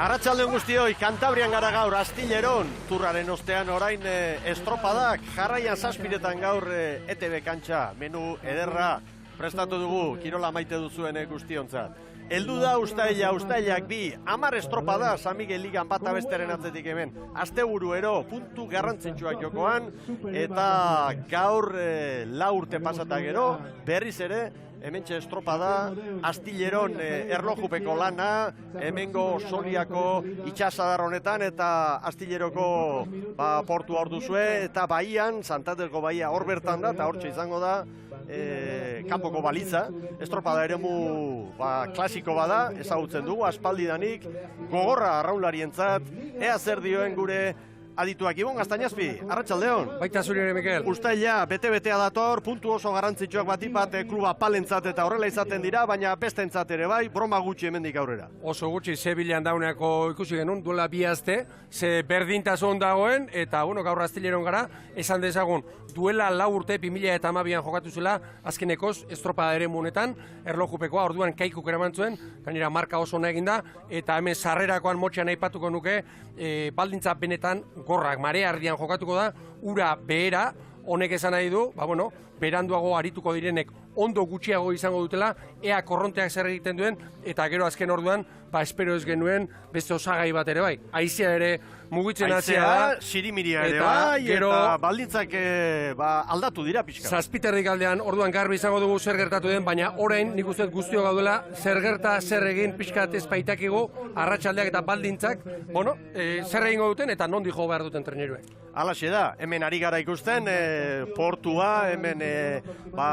Arratsalde on guztioi, Kantabrian gara gaur, Astilleron, turraren ostean orain estropadak, jarraian zazpiretan gaur ETB kantxa, menu ederra prestatu dugu, kirola maite duzuen guztiontzat. Heldu da ustailak bi, 10 estropada, San Miguel Ligan bata besteren atzetik hemen. Asteburuero, puntu garrantzitsuak jokoan, eta gaur 4 urte pasata gero, berriz ere, hementxe estropada, Astilleron erlojupeko lana, hemengo Soliako itxasadar honetan eta Astilleroko portua hor duzue, eta Baian, Santanderko Baia hor bertan da, eta hortxe izango da, kanpoko balitza, estropada eremu klasiko bada, ezagutzen dugu, aspaldidanik, gogorra arraunlarientzat, ea zer dioen gure adituak. Ibon Gaztañazpi, arratsaldeon. Baita zuri ere, Mikel. Uztaila, bete-betea dator, puntu oso garrantzitsuak batipat kluba palentzat eta horrela izaten dira, baina bestentzat ere bai, broma gutxi hemendik aurrera. Oso gutxi, Sevillan dauneako ikusi genuen, duela 2 aste, ze berdintasun dagoen, eta gaur Astilleron gara, esan dezagun, duela 4 urte 2012an jokatu zela, azkenekoz, estropada ere munetan, erlojupekoa, orduan kaikuk eraman zuen, gainera marka oso ona eginda, eta hemen sarrerakoan motxean aipatuko nuke, baldintza benetan gorrak, marea ardian jokatuko da, ura behera, honek esan nahi du, beranduago arituko direnek ondo gutxiago izango dutela, ea korronteak zer egiten duen, eta gero azken orduan, espero ez genuen beste osagai bat ere bai. Haizea ere mugitzen hasia da. Haizea, sirimiria ere bai, eta baldintzak aldatu dira pixka. Zazpiterdik aldean orduan garbi izango dugu zer gertatu den, baina orain nik uste guztio gaudela zer gerta, zer egin pixkat ez baitakigu, arratsaldeak eta baldintzak, zer egingo duten eta nondi jo behar duten treneruek. Alaxe da, hemen ari gara ikusten, portua, hemen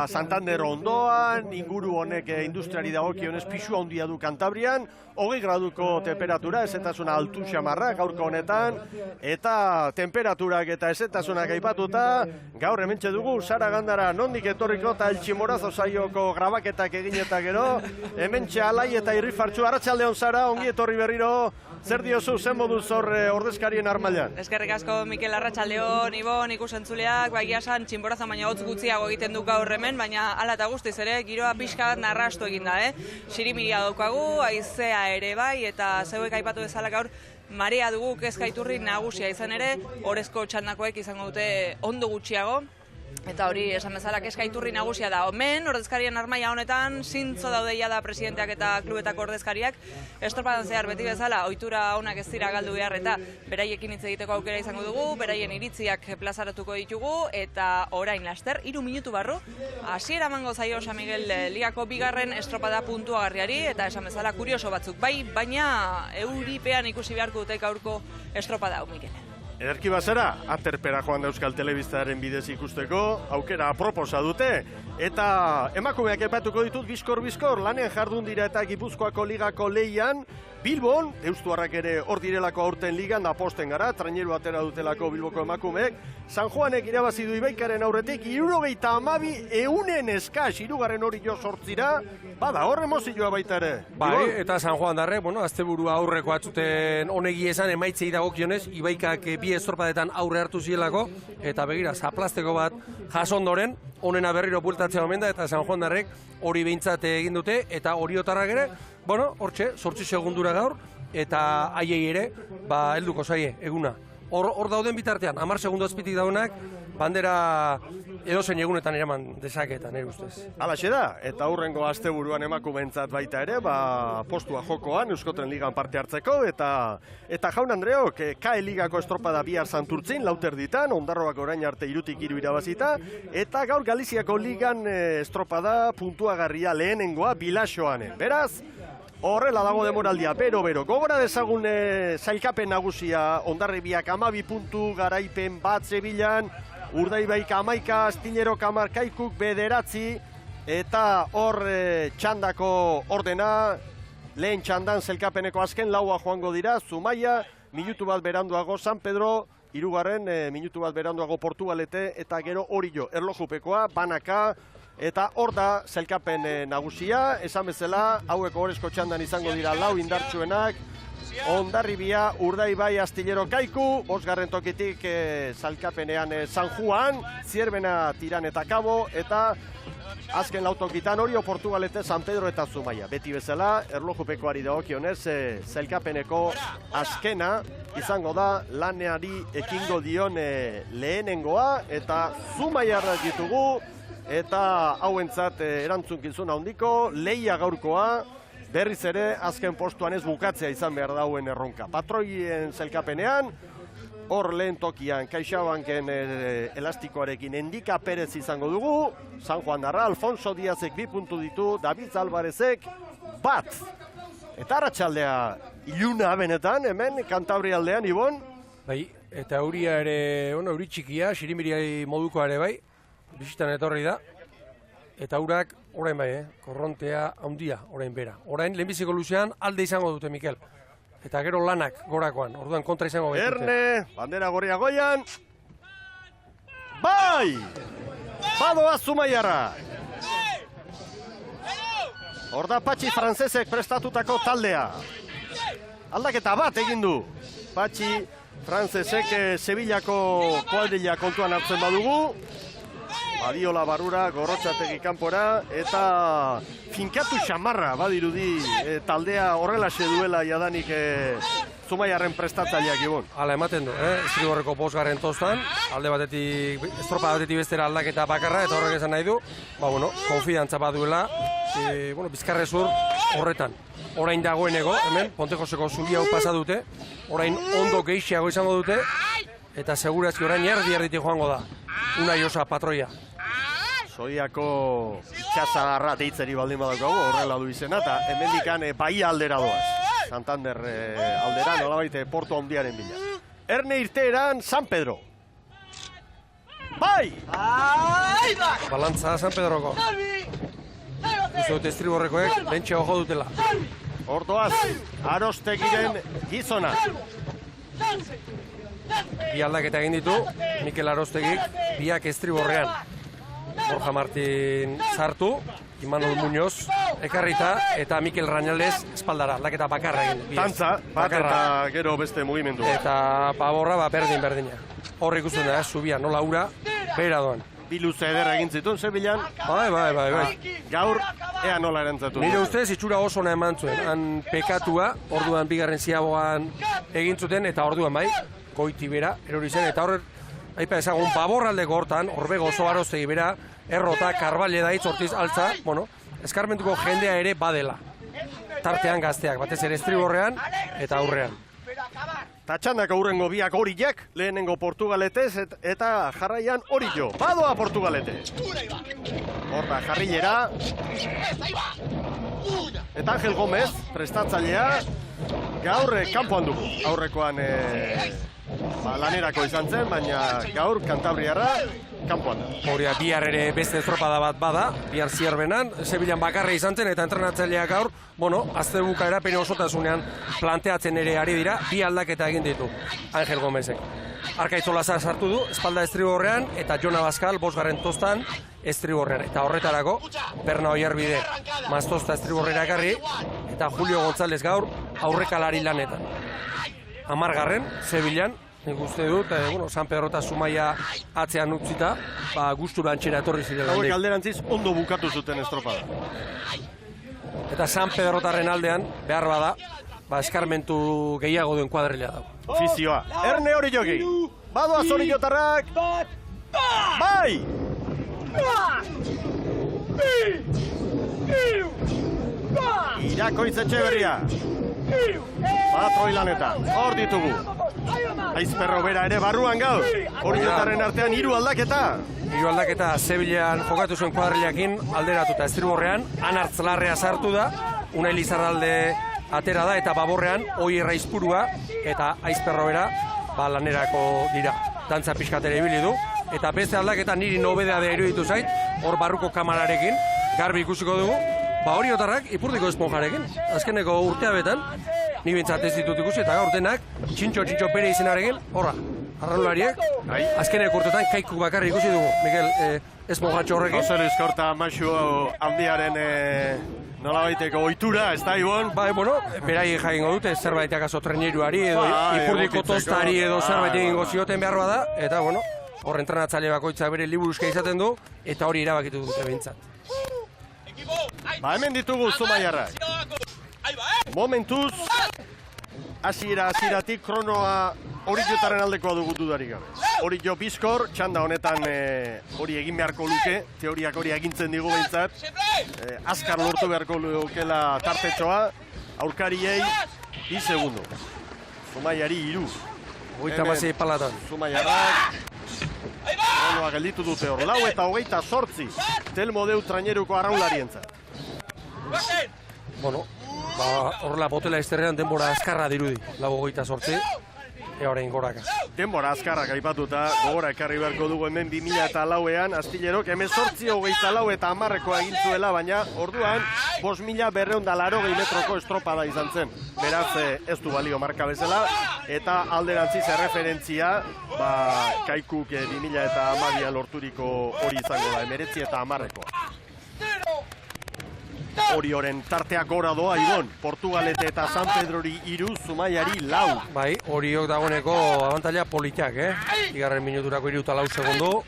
Santander ondoan, inguru honek industriari dagokionez pisu handia du Kantabrian, 20 graduko temperatura, ezetasuna altu xamarra gaurko honetan, eta temperaturak eta ezetasunak aipatuta, gaur hementxe dugu, Sara Gandara nondik etorriko eta Eltximorazo saioko grabaketak egin eta gero, hementxe alai eta irrifartxu, arratsaldeon Sara, ongi etorri berriro, zer diozu, zen moduz hor ordezkarien armailan? Eskerrik asko, Mikel, arratsaldeon, Ibon, ikusentzuleak, egia esan, Txinborazo baina hotz gutxiago egiten du gaur hemen, baina hala eta guztiz ere, giroa pixka bat narrastu egin da, Sirimiria daukagu, haizea ere bai, eta zeuek aipatu bezala gaur, marea dugu kezkaiturri nagusia izan ere, orezko txandakoek izango dute ondo gutxiago, eta hori esan bezala kezkaiturri nagusia da. Hemen, ordezkarien armaia honetan, zintzo daudeia da presidenteak eta klubetako ordezkariak, estropadan zehar beti bezala, ohitura onak ez dira galdu behar eta beraiekin hitz egiteko aukera izango dugu, beraien iritziak plazaratuko ditugu, eta orain laster, 3 minutu barru, hasiera emango zaio San Miguel Ligako 2. estropada puntuagarriari, eta esan bezala kurioso batzuk bai, baina euripean ikusi beharko dute gaurko estropada hau, Mikel. Ederki bazera, aterpera joan da Euskal Telebistaren bidez ikusteko, aukera aproposa dute, eta emakumeak epatuko ditut bizkor, lanen jardun dira eta Gipuzkoako ligako lehian, Bilbon, deustuarrak ere hor direlako aurten ligan, da posten gara, traineru atera dutelako Bilboko emakumeek, San Juanek irabazi du Ibaikaren aurretik, 72.000 eskas, 3. hori jo sortzira, bada, hor emozioa baita ere. Bai, eta San Juan darrek, asteburua aurreko atzuten honegi esan emaitzei dagokionez, Ibaikak 2 estropadetan aurre hartu zielako, eta begira, zaplasteko bat jasondoren, honena berriro bultatzea omen da, eta San Juan darrek hori behintzat egin dute, eta hori otarrak ere, hortxe, 8 segundura gaur, eta haiei ere, helduko zaie, eguna. Hor dauden bitartean, 10 segundu azpitik daudenak, bandera edozein egunetan eraman dezaketan, nire ustez. Halaxe da, eta hurrengo asteburuan emakumeentzat baita ere, postua jokoan, Euskotren Ligan parte hartzeko, eta jaun Andreok, KE Ligako estropada bihar Santurtzin, 4 erditan, Ondarroak orain arte 3-3 irabazita, eta gaur Galiziako Ligan estropada puntuagarria lehenengoa Bilaxoan. Beraz, horrela dago demoraldia, bero, gogora dezagun sailkapen nagusia, Hondarribiak 12 puntu, garaipen bat Sevillan, Urdaibaik 11, Astillerok 10, Kaikuk 9, eta hor txandako ordena, lehen txandan sailkapeneko azken, 4 joango dira, Zumaia, minutu bat beranduago, San Pedro, 3. Minutu bat beranduago Portugalete, eta gero Orillo, erlojupekoa, banaka, eta hor da sailkapen nagusia, esan bezala, hauek orezko txandan izango dira 4 indartsuenak, Hondarribia, Urdaibai, Astillero, Kaiku, 5. tokitik sailkapenean San Juan, Zierbena, Tiran eta Kabo, eta azken lautokitan Orio, Portugalete, San Pedro eta Zumaia. Beti bezala, erlojupekoari dagokionez, sailkapeneko azkena izango da laneari ekingo dion lehenengoa, eta Zumaiarra ditugu, eta hauentzat erantzunkizun handiko, leia gaurkoa, berriz ere azken postuan ez bukatzea izan behar dauen erronka. Patroien sailkapenean, hor lehen tokian CaixaBanken elastikoarekin Endika Perez izango dugu, San Juan Darra, Alfonso Diazek 2 puntu ditu, David Alvarezek 1. Eta arratsaldea iluna benetan, hemen Kantabrialdean, Ibon? Bai, eta euria ere, euri txikia, Sirimiri modukoa ere bai, bisitan etorri da. Eta urak, orain bai, korrontea handia, orain bera. Orain, lehenbiziko luzean alde izango dute, Mikel. Eta gero lanak gorakoan, orduan kontra izango baitute. Erne, bandera gorria goian. Bai! Badoa Zumaiarra. Hor da Patxi frantzesek prestatutako taldea. Aldaketa bat egin du. Patxi frantzesek Sevillako kuadrilla kontuan hartzen badugu. Badiola barrura, Gorrotxategi kanpora, eta finkatu xamarra badirudi taldea horrelaxe duela jadanik Zumaiarren prestatzaileak, Ibon. Hala ematen du, Estriborreko 5. tostan, alde batetik, estropa batetik bestera aldaketa bakarra, eta horrek esan nahi du, konfidantza baduela, bizkarrezur horretan. Orain dagoeneko, hemen, Pontejoseko zubi hau pasa dute, orain ondo gehiago izango dute, eta segurazki orain erditik joango da. Unai Osa patroia. Zodiako itxasadarra deitzeri baldin badaukagu, horrela du izena, eta hemendikan Bahia aldera doaz. Santander aldera, nolabait Porto handiaren bila. Erne irteeran San Pedro. Bai! Balantza San Pedroko. Uste dute Estriborrekoek, bentxe ojo dutela. Hortoaz, Arostegiren gizona. Bi aldaketa egin ditu, Mikel Arostegik, biak Estriborrean. Borja Martin sartu, Imanol Muñoz ekarrita, eta Mikel Rañales espaldara, aldaketa bakarra egin. Tantza, bat eta gero beste mugimendu. Eta Paborra berdina. Hor ikusten da, zubia, nola ura, bera doan. Bi luze ederra egin zituen, Sevillan. Bai. Gaur, ea nola erantzatu. Nire ustez, itxura oso ona eman zuen. Han pekatua, orduan bigarren ziaboan egin zuten, eta orduan bai, goiti bera, erori zen, eta horret, aipa ezagun, Paborraldeko hortan, Orbego oso Arostegi bera, Errota, Karballe daitz, Ortiz, Altza, eskarmentuko jendea ere badela. Tartean gazteak, batez ere Estriborrean eta aurrean. Tatxandako hurrengo biak horiak, lehenengo Portugaletez eta jarraian Orillo. Badoa Portugalete. Horta jarrilera. Eta Angel Gomez, prestatzailea, gaur kanpoan dugu. Aurrekoan lanerako izan zen, baina gaur Kantabriarra kanpoan da. Horia, bihar ere beste estropada bat bada, bihar Zierbenan, Sevillan bakarra izan zen, eta entrenatzaileak gaur, azte bukaera pene osotasunean planteatzen ere ari dira, bi aldaketa egin ditu, Angel Gomezek. Arkaitzola sartu du, espalda Estriborrean, eta Jon Abascal, 5. tostan, Estriborrean. Eta horretarako, Berna Oiarbide, Maztosta Estriborrera ekarri, eta Julio González gaur, aurrekalari lanetan. 10. Sevillan, nik uste dut, San Pedro eta Zumaia atzean utzita, gustura antxera etorri zirela. Hauek alderantziz ondo bukatu zuten estropada. Eta San Pedrotarren aldean, behar bada, eskarmentu gehiago duen kuadrilla dago. Ofizioa, Erne Orilloki. Badoaz Orillotarrak. Bai! Irakoitz Etxeberria. Patroi lanetan, hor ditugu. Aizperro bera ere barruan gaur. Orillotarren artean 3 aldaketa. 3 aldaketa Sevillan jokatu zuen kuadrillakin alderatuta Estriborrean, Anartzlarrea sartu da, Unai Lizarralde atera da, eta Baborrean Oier Aizpurua eta Aizperro bera lanerako dira. Dantza pixkatere ibili du, eta beste aldaketa niri nobedade iruditu zait, hor barruko kamararekin, garbi ikusiko dugu, Oriotarrak Ipurdiko esponjarekin. Azkeneko urtea betan, ni bintzat ez ditut ikusi, eta gaur denak, txintxo pere izenarekin, horra, arraulariak, azkeneko urtetan kaiku bakarri ikusi dugu, Mikel, esponjatxo horrekin. Ozer eskorta Maxu handiaren nolabaiteko ohitura, ez da, Ibon? Berai jaingo dute, zerbait akaso treneruari, edo Ipurdiko tostari, edo zerbait egingo zioten behar bada, eta, hor entrenatzaile bakoitza bere liburuska izaten du, eta hori erabakitu dute bintzat. Ba, hemen ditugu Zumaiarrak. Momentuz, hasieratik kronoa Oriotaren aldekoa dugu dudarik gabe. Orio bizkor, txanda honetan hori egin beharko luke, teoriak hori agintzen digu behintzat. Azkar lortu beharko lukela tartetxoa, aurkariei 2 segundu. Zumaiari 3. 36 palatan. Zumaiarrak kronoa gelditu dute hor, 4 eta 28. Telmo deu traineruko arraularientzat. Bueno, horrela botela izterrean denbora azkarra dirudi, 28. Orain goraka. Denbora azkarrak aipatuta, gogora ekarri beharko dugu hemen 2004an, Astillerok 18, 24 eta 10 egin zuela, baina orduan 5.280 metroko estropada izan zen. Beraz, ez du balio marka bezala, eta alderantziz erreferentzia, Kaikuk 2012an lorturiko hori izango da, 19 eta 10. Orioren tarteak gora doa, Ibon. Portugalete eta San Pedrori 3, Zumaiari 4. Bai, Oriok dagoeneko abantaila politiak, Bigarren minuturako 3 segundu.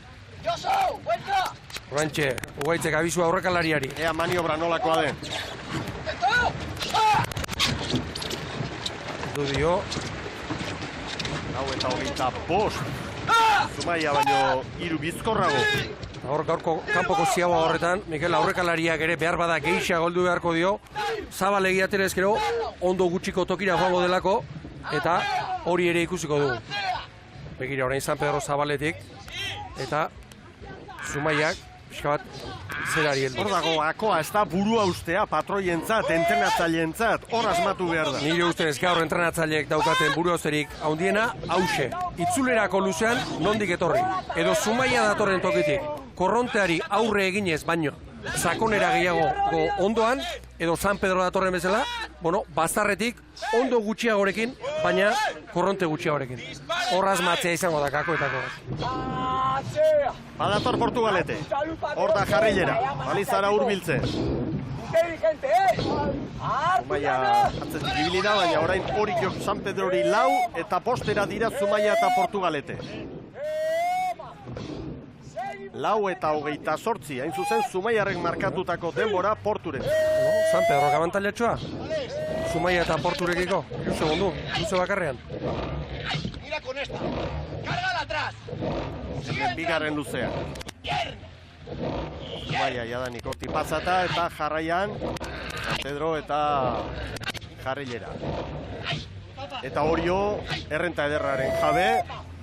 Orantxe, Ugaitzek abizua aurrekalariari. Ea maniobra nolakoa den. Du dio. 4 eta 25. Zumaia baino 3 bizkorrago. Hor gaurko kanpoko ziagoa horretan, Mikel aurrekalariak ere behar bada geixa goldu beharko dio. Zabal egiatera ezkero, ondo gutxiko tokira joango delako, eta hori ere ikusiko dugu. Begira, orain San Pedro Zabaletik, eta Zumaiak, pixka bat, zerari heldu. Hor dago, akoa, ez da burua ustea, patroientzat, entrenatzaileentzat, hor asmatu behar da. Nire ustez gaur entrenatzaileek daukaten buru austerik handiena, hause. Itzulerako luzean nondik etorri. Edo Zumaia datorren tokitik, korronteari aurre eginez baino, sakonera gehiago ondoan, edo San Pedro datorren bezala, bazarretik ondo gutxiagorekin, baina korronte gutxiagorekin. Horraz matzea izango da kakoetako. Badator Portugalete, hor da jarrilera, balizara hurbiltzen. Zumaia atzetik ibili da, baina orain Oriok San Pedrori 4 eta postera dira Zumaia eta Portugalete. 4 eta 28, hain zuzen Zumaiarrek markatutako denbora Porturen. San Pedro abantailatxoa. Zumaia eta Porturekiko, 1 segundu, luze bakarrean. Bigarren luzea. Zumaia jadanik horti pasata eta jarraian San Pedro eta jarrilera. Eta Orio errenta ederraren jabe,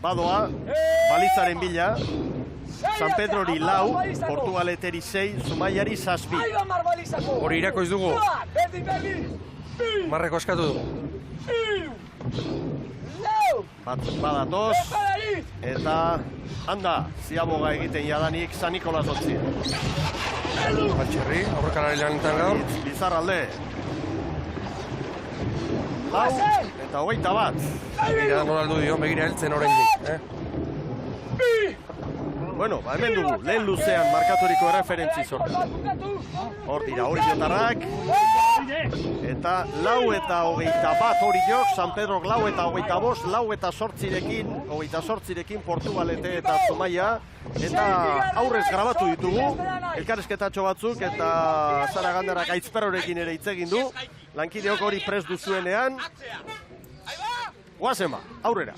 badoa, balitzaren bila, San Pedrori 4, Portugaleteri 6, Zumaiari 7. Hori irakoiz dugu. Marreko eskatu du. Batzuk badatoz, eta handa, ziaboga egiten jadanik San Nikolas otzi. Batxerri, aurrekalari lanetan gaur. Bizarralde. 4 eta 21. Begira nolaldu dio, begira heltzen oraindik. Bueno, hemen dugu, lehen luzean markaturiko erreferentzi sortu. Hor dira, Oriotarrak. Eta 4 eta 21 Oriok, San Pedro 4 eta 25, 4 eta 28rekin Portugalete eta Zumaia. Eta aurrez grabatu ditugu, elkarrizketatxo batzuk eta Zara Gandarrak Aizperrorekin ere hitz egin du. Lankideok hori prest duzuenean. Goazen ba, aurrera.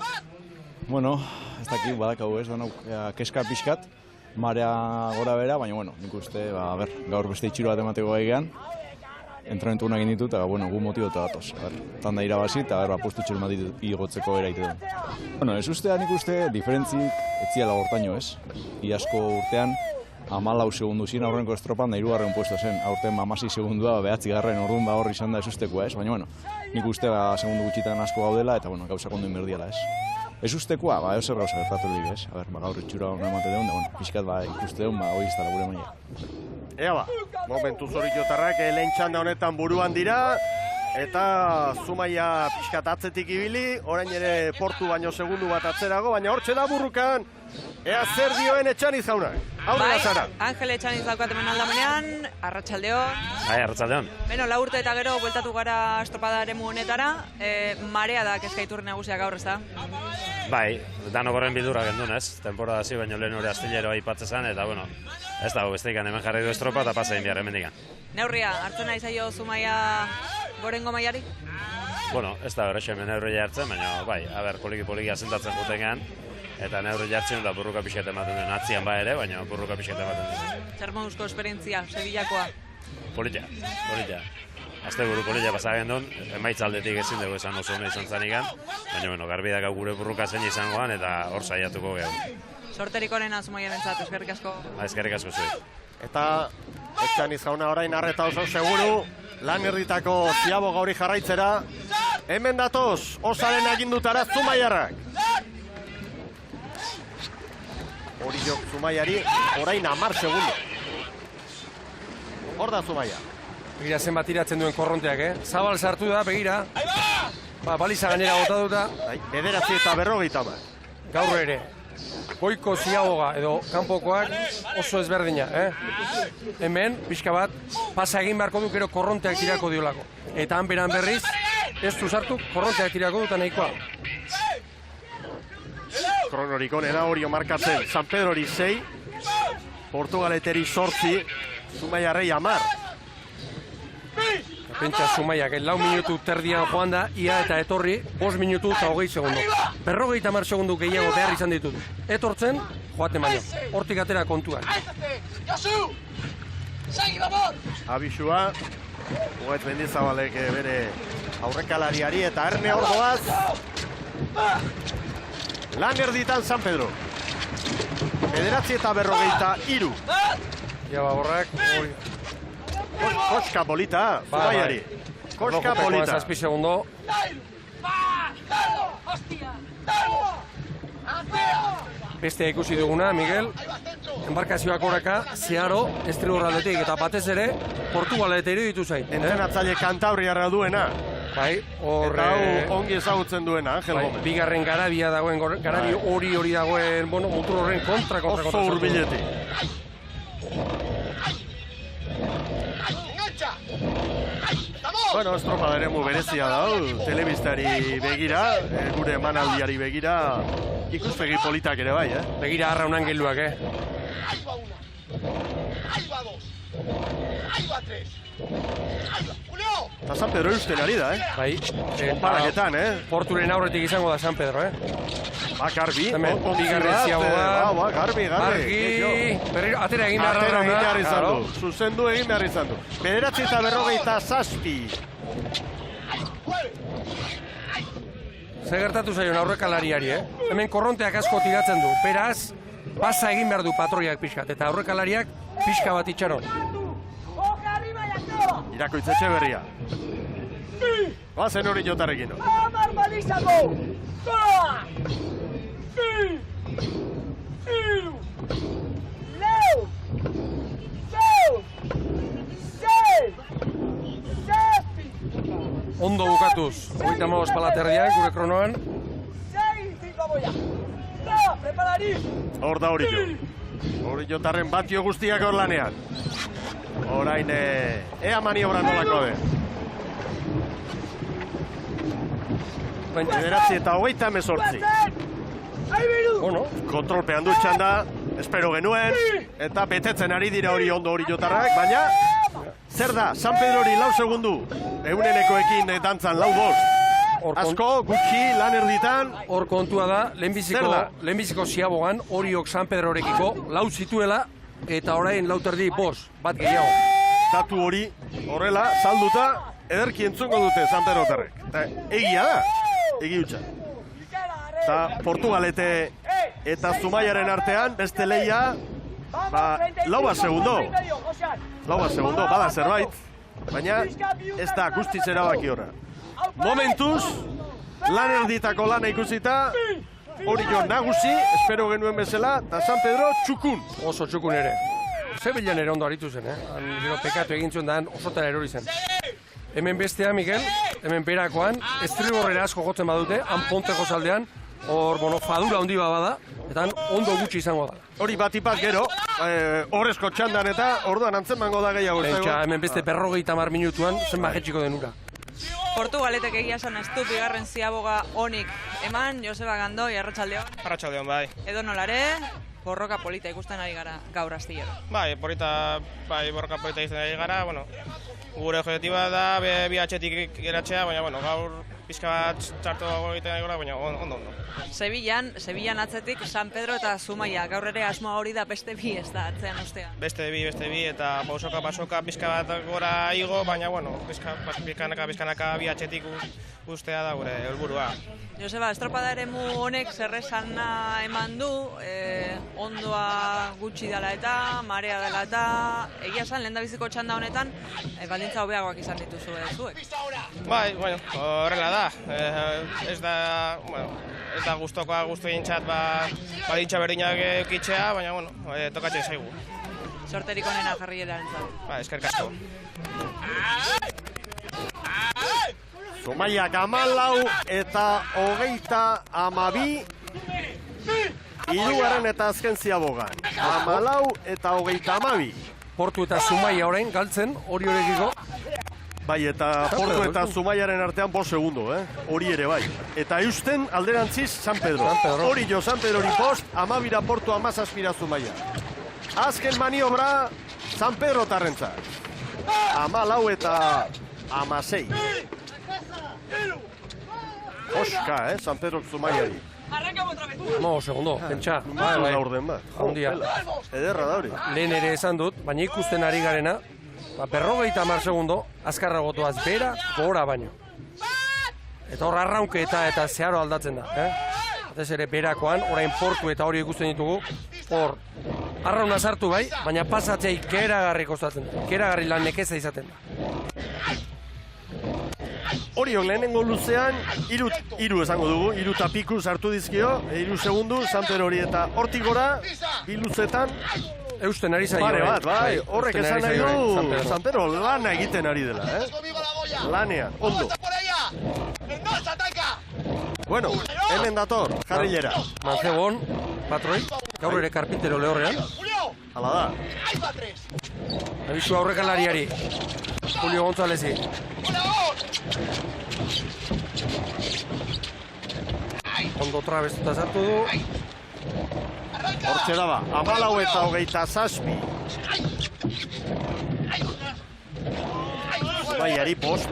Bueno, ez dakik badakau ez, keska pixkat, marea gora bera, baina nik uste, gaur beste itxiro bat emateko gaigean, entrenamentu egin ditu, eta gu motibota datoz. Tanda irabazi, eta postu txero bat igotzeko eraite du. Ez uste, nik uste, diferentzik etziala gortaino ez. Iasko urtean, 14 segundu ziren aurrenko estropan, da 3. puesto zen, aurten 16 segundua, 9. orduan hor izan da ez ustekoa ez, baina nik uste segundu gutxitan asko gaudela, eta gauzak ondo inberdiala ez. Ez ustekoa, ezer gauza gertatu dik ez. Gaur itxura hona emate deun, da pixkat ikuste deun, hori iztara gure maia. Ea momentuz Oriotarrak lehen txanda honetan buruan dira, eta Zumaia pixkat atzetik ibili, orain ere Portu baino segundu bat atzerago, baina hortxe da burrukan, ea zer dioen Etxaniz jaunak. Aurrera Zara. Angel Etxaniz daukat hemen aldamenean, arratsaldeon. Arratsaldeon. Beno, 4 urte eta gero bueltatu gara estropadaren honetara, marea da kezkaiturri nagusiak gaur, ez da? Bai, danok horren bildura gendun ez, temporada hasi baino lehen hori astillero aipatzen zen, eta bueno, ez dago besteik hemen jarri du estropa eta pasa egin behar hemendikan. Neurria, hartzen nahi zaio Zumaia gorengo mailari? Bueno, ez da horrexe hemen neurria hartzen, baina bai, poliki asentatzen juten gehan, eta neurria hartzen da burruka pixet ematen duen, atzian ba ere, baina burruka pixet ematen duen. Zer moduzko esperientzia, Sevillakoa? Politia. Azte buru politia pasagen duen, emaitzaldetik ezin dugu esan oso hona izan zanigan, baina bueno, garbi daka gure burruka zein izangoan eta hor saiatuko gehu. Sorterik onena Zumaiaren zat, eskerrik asko. Eskerrik asko zuen. Eta Etxaniz jauna orain arreta oso seguru, lan erditako ziabo gauri jarraitzera, hemen datoz, osaren agindutara Zumaiarrak. Hori jok Zumaiari, orain 10 segundo. Hor da Zumaia. Begira zenbat iratzen duen korronteak, Zabal sartu da, begira. Baliza gainera bota duta. 9:50. Gaur ere. Goiko ziaboga edo kanpokoak oso ezberdina, Hemen, pixka bat, pasa egin beharko du, gero korronteak tirako diolako. Eta han beran berriz, ez du sartu, korronteak tirako duta nahikoa. Kronorik onena hori markatzen, San Pedrori 6, Portugaleteri 8, Zumaiarrei 10. Pentsa Zumaiak, 4 minutu terdian joan da, ia eta etorri, 5 minutu eta 20 segundo. 50 segundu gehiago behar izan ditut. Etortzen, joaten baino. Hortik atera kontuan. Abisua, Ugaitz Mendizabalek bere aurrekalariari eta Erne Ordoaz. Lan erditan San Pedro. 9:53. Ja, Baborrak, Koska polita, Zumaiari. Koska polita. 7 segundo. Beste ikusi duguna, Miguel. Embarkazioak horreka, Zeharo, Estribor-aldetik eta batez ere, Portugalete iruditu zait. Entrenatzaile Kantabriarra duena. Bai, hor... Eta hau ongi ezagutzen duena, Angel Gómez. Bigarren garabia dagoen, garabi hori dagoen, motor horren kontra. Oso hurbiletik. Bueno, estropa deremu berezia da, telebistari begira, gure emanaldiari begira, ikuspegi politak ere bai, Begira harra unan geluak, Eta San Pedro eusten ari da, Bai. Paraketan, Porturen aurretik izango da San Pedro, Garbi, bigarren ziagoa. Garbi. Berriro, atera egin behar izan du. Zuzendu egin behar izan du. 9:47. Zer gertatu zaion aurrekalariari, Hemen korronteak asko tiratzen du. Beraz, pasa egin behar du patroiak pixkat. Eta aurrekalariak pixka bat itxaron. Irakoitz Etxeberria. Bazen hori jotarrekin. Ondo bukatuz, 35 palaterdiak gure kronoan. Hor da hori jo. Hori jotarren batio guztiak hor lanean. Orain, ea maniobra nolako de. 9:28. Bueno, Kontrolpean dutxan da, espero genuen, eta betetzen ari dira hori ondo hori jotarrak, baina zer da, San Pedrori 4 segundu, eunenekoekin dantzan 4-5. Asko, gutxi, lan erditan. Hor kontua da, lehenbiziko ziabogan, horiok San Pedrorekiko 4 zituela, eta orain 4:5, bat gehiago. Datu hori, horrela, salduta, ederki entzungo dute San Pedrotarrek. Egia da, egi hutsa. Eta Portugalete eta Zumaiaren artean, beste lehia, 4 segundo. 4 segundo, bada zerbait, baina ez da guztiz erabaki horra. Momentuz, lan erditako lana ikusita, hori jo nagusi, espero genuen bezala, eta San Pedro txukun. Oso txukun ere. Zebilan ere ondo aritu zen, pekatu egin zuen da, osotara erori zen. Hemen bestea, Miguel, hemen berakoan, Estriborrera asko jotzen badute, han Ponteko zaldean, hor, fadura handi bada, eta ondo gutxi izango da. Hori batipat gero, horrezko txandan eta orduan antzemango da gehiago. Hemen beste 50 minutuan, zenbat jetxiko den ura. Portugaletek egia esan ez du bigarren ziaboga onik eman, Joseba Gandoi, arratsaldeon. Arratsaldeon, bai. Edo nolare, borroka polita ikusten ari gara gaur astillero. Bai, borroka polita ikusten ari gara, bueno, gure objektiba da bi atxetik geratzea, baina, bueno, gaur pixka bat txartu egiten ari gara, baina ondo. Sevillan atzetik San Pedro eta Zumaia, gaur ere asmoa hori da beste bi ez da atzean ostean. Beste bi, eta pasoka pixka bat gora igo, baina, bueno, pixkanaka bi atxetik ustea da gure helburua. Joseba, estropada eremu honek zerresana eman du, ondoa gutxi dela eta, marea dela eta, egia esan, lehendabiziko txanda honetan, baldintza hobeagoak izan dituzu zuek. Bai, bueno, horrela da. Ez da gustokoa gustu egintzat baldintza berdinak eukitzea, baina, bueno, tokatzen zaigu. Sorterik onena jarrieran entzat. Ba, eskerrik asko. Zumaiak 14 eta 32, hirugarren eta azken ziabogan. 14 eta 32. Portu eta Zumaia orain galtzen, hori horekiko. Bai, eta Portu eta Zumaiaren artean 5 segundo, hori ere bai. Eta eusten alderantziz San Pedro. Hori jo, San Pedro hori 5, 12 Portu, 17 Zumaia. Azken maniobra San Pedro tarrentzat. 14 eta 16. Oska, San Pedro Zumaiari. No, segundo, pentsa. Bai, orden bat. Handia. Ederra da hori. Lehen ere esan dut, baina ikusten ari garena, 50 segundo, azkarra gotoaz bera, gora baino. Eta hor arraunke eta zeharo aldatzen da. Atez ere berakoan, orain Portu eta hori ikusten ditugu, hor arrauna sartu bai, baina pasatzei keragarri kostatzen da. Keragarri lan nekeza izaten da. Horiok lehenengo luzean, iru esango dugu, 3 eta piku sartu dizkio, 3 segundu, San Pedro hori eta hortik gora, 2 luzetan, eusten ari zaio. pare bat, bai, horrek esan nahi du, San San Pedro lana egiten ari dela, Lanean, ondo. Bueno, hemen dator, jarrilera. Mancebon, patroi, gaur ere karpintero lehorrean. Hala da. Abisu aurrekalariari, Julio Gonzálezi. Ondo trabestuta sartu du. Hortxe daba, 14 eta 27. Zumaiari post.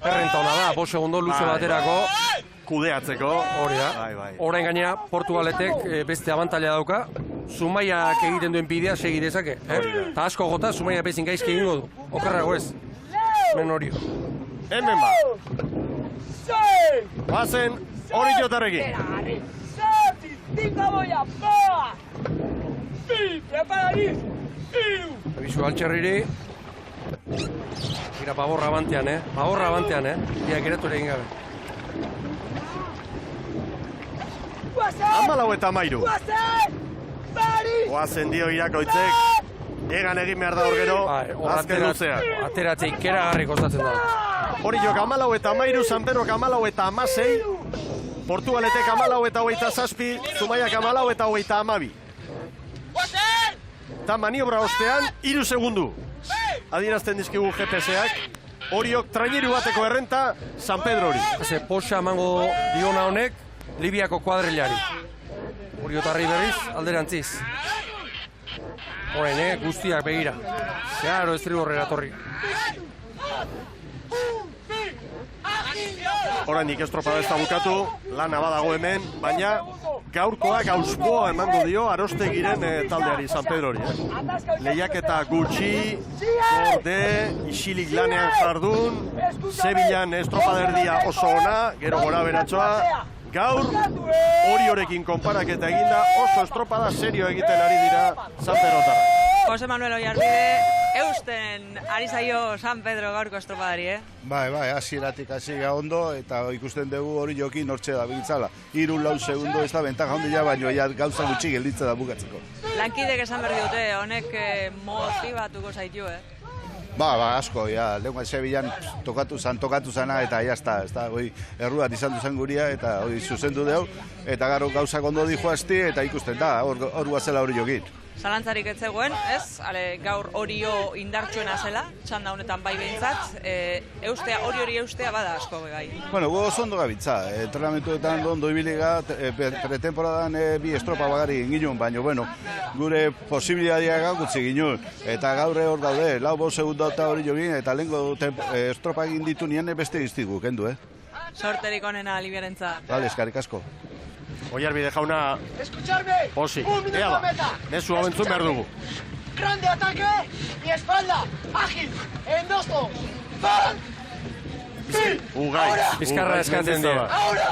Errenta hona da, 5 segundo luze baterako. Kudeatzeko. Hori da. Bai. Orain gainera, Portugaletek beste abantaila dauka. Zumaiak egiten duen bidea segi dezake. Eta asko gota, Zumaia bezin gaizki egingo du. Okerrago ez. Men horio. Hemen ba. Bazen hori jotarrekin. Abisu altxerriri. Gira paborra abantean, Paborra abantean, Ia geratu ere egin gabe. 14 eta 13. Oazen dio irakoitzek. Egan egin behar da hor gero, azken luzea. Ateratzei keragarri kostatzen da. Hori jok 14 eta 13, San Pedro 14 eta 16. Portugaletek 14 eta 27, Zumaiak 14 eta 32. Eta maniobra ostean, 3 segundu. Adierazten dizkigu GPS-ak. Horiok traineru bateko errenta, San Pedro hori. Eze, posa emango diona honek, Libiako kuadrilari. Uriotarri berriz, alderantziz. Horain, guztiak begira. Zeharo estriborrera torri. Oraindik estropada ez da bukatu, lana badago hemen, baina gaurkoak auspoa emango dio Arostegiren taldeari San Pedro hori. Lehiaketa gutxi, gorde, isilik lanean jardun, Sevillan estropaderdia oso ona, gero gora beratxoa, gaur hori horekin konparaketa eginda oso estropada serio egiten ari dira San Pedrotarra. Jose Manuel Oiarbide, eusten ari zaio San Pedro gaurko estropadari, Bai, hasieratik hasi ondo eta ikusten dugu hori jokin hortxe da biltzala. 3-4 segundo ez da bentaja handia, baina ja gauza gutxi gelditzen da bukatzeko. Lankidek esan berdi dute, honek motibatuko zaitu, Ba, asko, ja, lehungan Sevillan tokatu zana eta jazta, ez da, hoi erruat izan duzan guria eta hoi zuzendu dugu, eta garo gauzak ondo dihoazti eta ikusten da, hor guazela hori jokin. Zalantzarik ez zegoen, ez? Gaur Orio indartsuena zela, txanda honetan bai behintzat, hori eustea bada asko bai. Bueno, gu oso ondo gabitza, entrenamentuetan ondo ibiliga, pretemporadan bi estropa bagari ginen, baina, bueno, gure posibilitateak gutxi ginen, eta gaur hor daude, 4 segundo eta hori jogin, eta lehenko estropa egin ditu nien beste iztigu, kendu, Sorterik onena Libiarentza. Vale, eskarrik asko. Oiarbide jauna, posi, ea da, mezu hau entzun behar dugu. Grande ataque y espalda, ágil, en 2, 2, Ugai, Bizkarra eskatzen dira.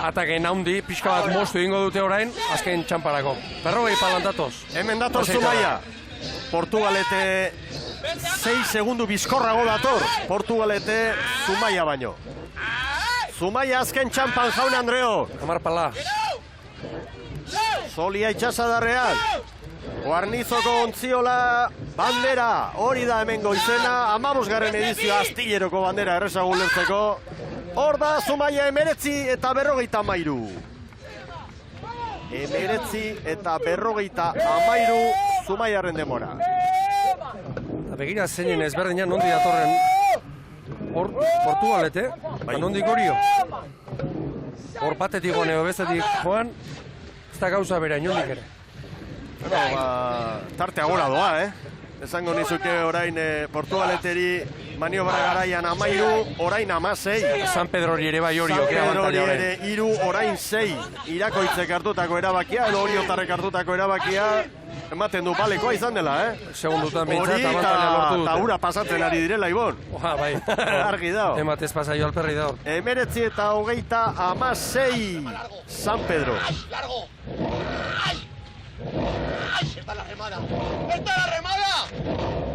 Ataken haundi, pixka bat moztu egingo dute orain, azken txamparako. 40 palan datoz. Hemen dator Zumaia. Portugalete 6 segundu bizkorrago dator. Portugalete Zumaia baino. Zumaia azken txampan jaun Andreo. Amar pala. Solia itxasadarrean. Guarnizoko ontziola bandera. Hori da hemengo izena. 15. edizioa astilleroko bandera errezagun lertzeko. Hor da Zumaia 19 eta 53. 19 eta 53 Zumaiaren demora. Begira zeinen ezberdinak nondi datorren. Hor, Portugalete, nondik Orio. Hor batetik gone, bestetik joan, ez da gauza bera, inondik ere. Tartea gora doa, Esango nizuke orain Portugaleteri maniobra garaian 13, orain 16. San Pedrori ere bai Orio. San Pedrori ere 3, orain 6. Irakoitzek hartutako erabakia, edo Oriotarrek hartutako erabakia, ematen du palekoa izan dela, Segundutan behintzat, hori abantaila lortu dute. eta ura pasatzen ari direla, Ibon. Bai. Argi dao. Ematez pasaio alperri dago. 19 eta 26 San Pedro. largo. ¡Ay! ¡Está la remada! ¡Está la remada!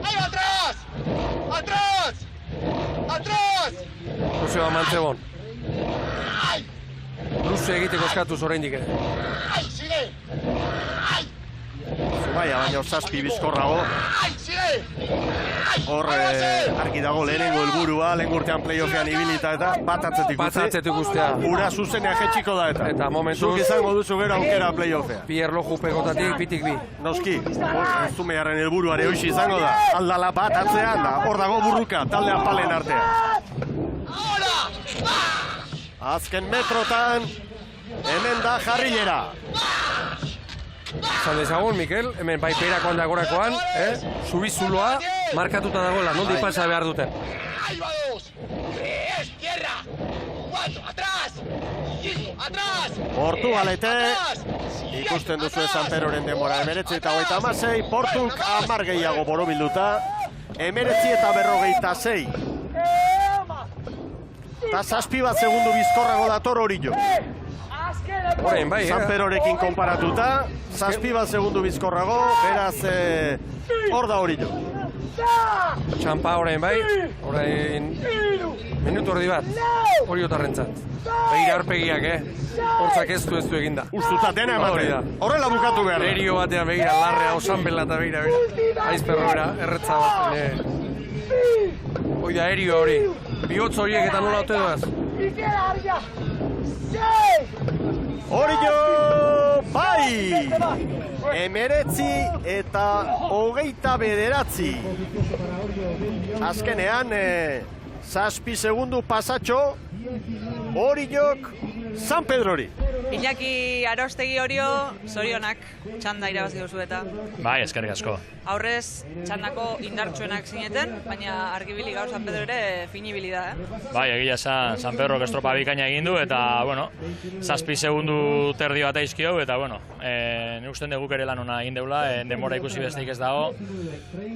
¡Ahí atrás! ¡Atrás! ¡Atrás! Luzeo amantzebon. Luze egiteko eskatuz oraindik ere. ¡Ay, sigue! ¡Ay! Zumaia baina 7 bizkorrago. ¡Ay, sigue! Hor argi dago lehenengo helburua, lehen urtean playoffean ibilita eta bat atzetik guztia. Ura zuzenean jetxiko da eta. Eta momentuz. Zuk izango duzu gero aukera playoffea. Bi erlojupekotatik, bitik bi. Noski, Zumaiaren helburuare hoxe izango da. Aldala bat atzean da, hor dago burruka, talde apalen artean. Azken metrotan, hemen da jarrilera. Zan dezagun, Mikel, hemen bai peirakoan dagorakoan, zubizuloa markatuta dagoela, nondik pasa behar duten. ¡Ahí va 2! ¡Es tierra! 4, atrás! 5, atrás! Portugalete, ikusten duzu San Pedroren demora, 19 eta 26, Portuk 10 gehiago borobilduta, 19 eta 56. Eta 7 bat segundu bizkorrago dator Orillo. Horein bai, San Pedrorekin konparatuta, 7 bat segundu bizkorrago, beraz hor da Orillo. Txampa orain bai, orain minutu ordi bat, Oriotarrentzat. Begira aurpegiak, hortzak ez du eginda. Ustuta dena ematen, horrela bukatu behar. Erio batean begira, larrea, osanbela eta begira. Aizperro bera, erretza bat. Oida, erio hori. Bihotz horiek eta nola ote doaz. Orillo, bai! 19 eta 29. Azkenean, 7 segundu pasatxo, Orillok San Pedrori. Iñaki Arostegi Orio, zorionak, txanda irabazi duzu eta. Bai, eskerrik asko. Aurrez, txandako indartsuenak zineten, baina argibili gaur San Pedro ere finibili da, Bai, egia San Pedro estropa bikaina egin du, eta, bueno, 7 segundu terdi bat aizkio, eta, bueno, ne usten dugu ere lan ona egin deula, denbora ikusi besteik ez dago,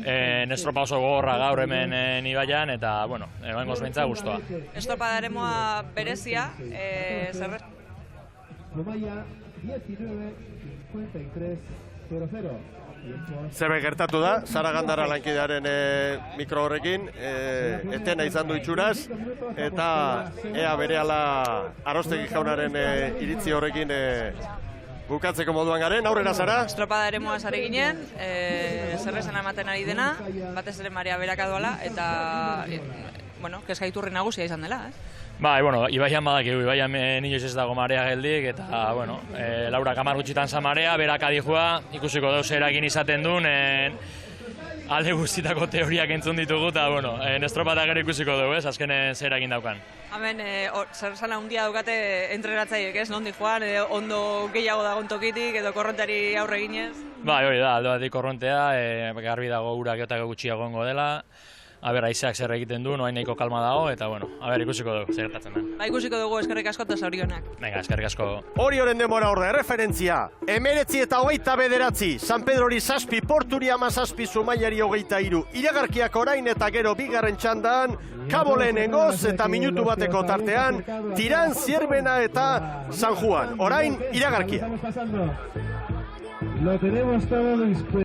estropa oso gogorra gaur hemen ibaian, eta, bueno, emangoz beintza guztua. Estropa daremoa berezia, zerrez? Zerbait gertatu da, Sara Gandara lankidearen mikro horrekin, etena izan du itxuraz, eta ea berehala Arostegi jaunaren iritzi horrekin bukatzeko moduan garen, aurrera Sara? Estropada eremoa zare ginen, zerrezena ematen ari dena, batez ere marea beraka doala, eta bueno, kezkaiturri nagusia izan dela, Bai, bueno, Ibaian badakigu, Ibaian inoiz ez dago marea geldik, eta, bueno, Laura kamar gutxitan za marea, berak adijua, ikusiko deu zer egin izaten duen, alde guztitako teoriak entzun ditugu, eta, bueno, estropatak ere ikusiko dugu, azkenen zer egin daukan. Hemen, zer zan handia daukate entrenatzaiek, nondik joan, ondo gehiago dagoen tokitik, edo korrontari aurre eginez? Bai, hori da, alde batik korrontea, garbi dago urak geotak gutxiago gongo dela, haizeak zer egiten du, noain nahiko kalma dago, eta, bueno, ikusiko dugu, zer gertatzen den. Ikusiko dugu, eskerrik asko eta zaurionak. Venga, eskerrik asko. Orioren demora orde, referentzia. 19:29, San Pedrori 7, Porturi 17, Zumaiari 23. Iragarkiak orain eta gero bigarren txandan, Kabo lehenengoz eta minutu bateko tartean, Tiran, Zierbena eta San Juan. Orain, iragarkia. Lo tenemos todo dispuesto.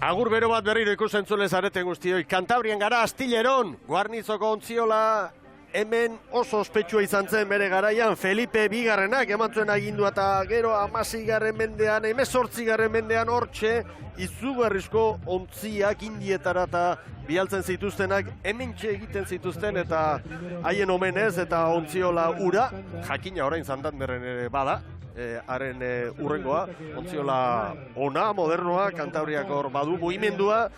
Agur bero bat berriro ikusentzule zareten guztioi. Kantabrian gara Astilleron, Guarnizoko ontziola hemen oso ospetsua izan zen bere garaian. Felipe bigarrenak eman zuen agindua eta gero 16. mendean, 18. mendean hortxe izugarrizko ontziak indietara eta bialtzen zituztenak hementxe egiten zituzten eta haien omenez eta ontziola ura, jakina orain Santanderren ere bada, haren urrengoa, ontziola ona, modernoa, Kantabriak hor badu muimendua,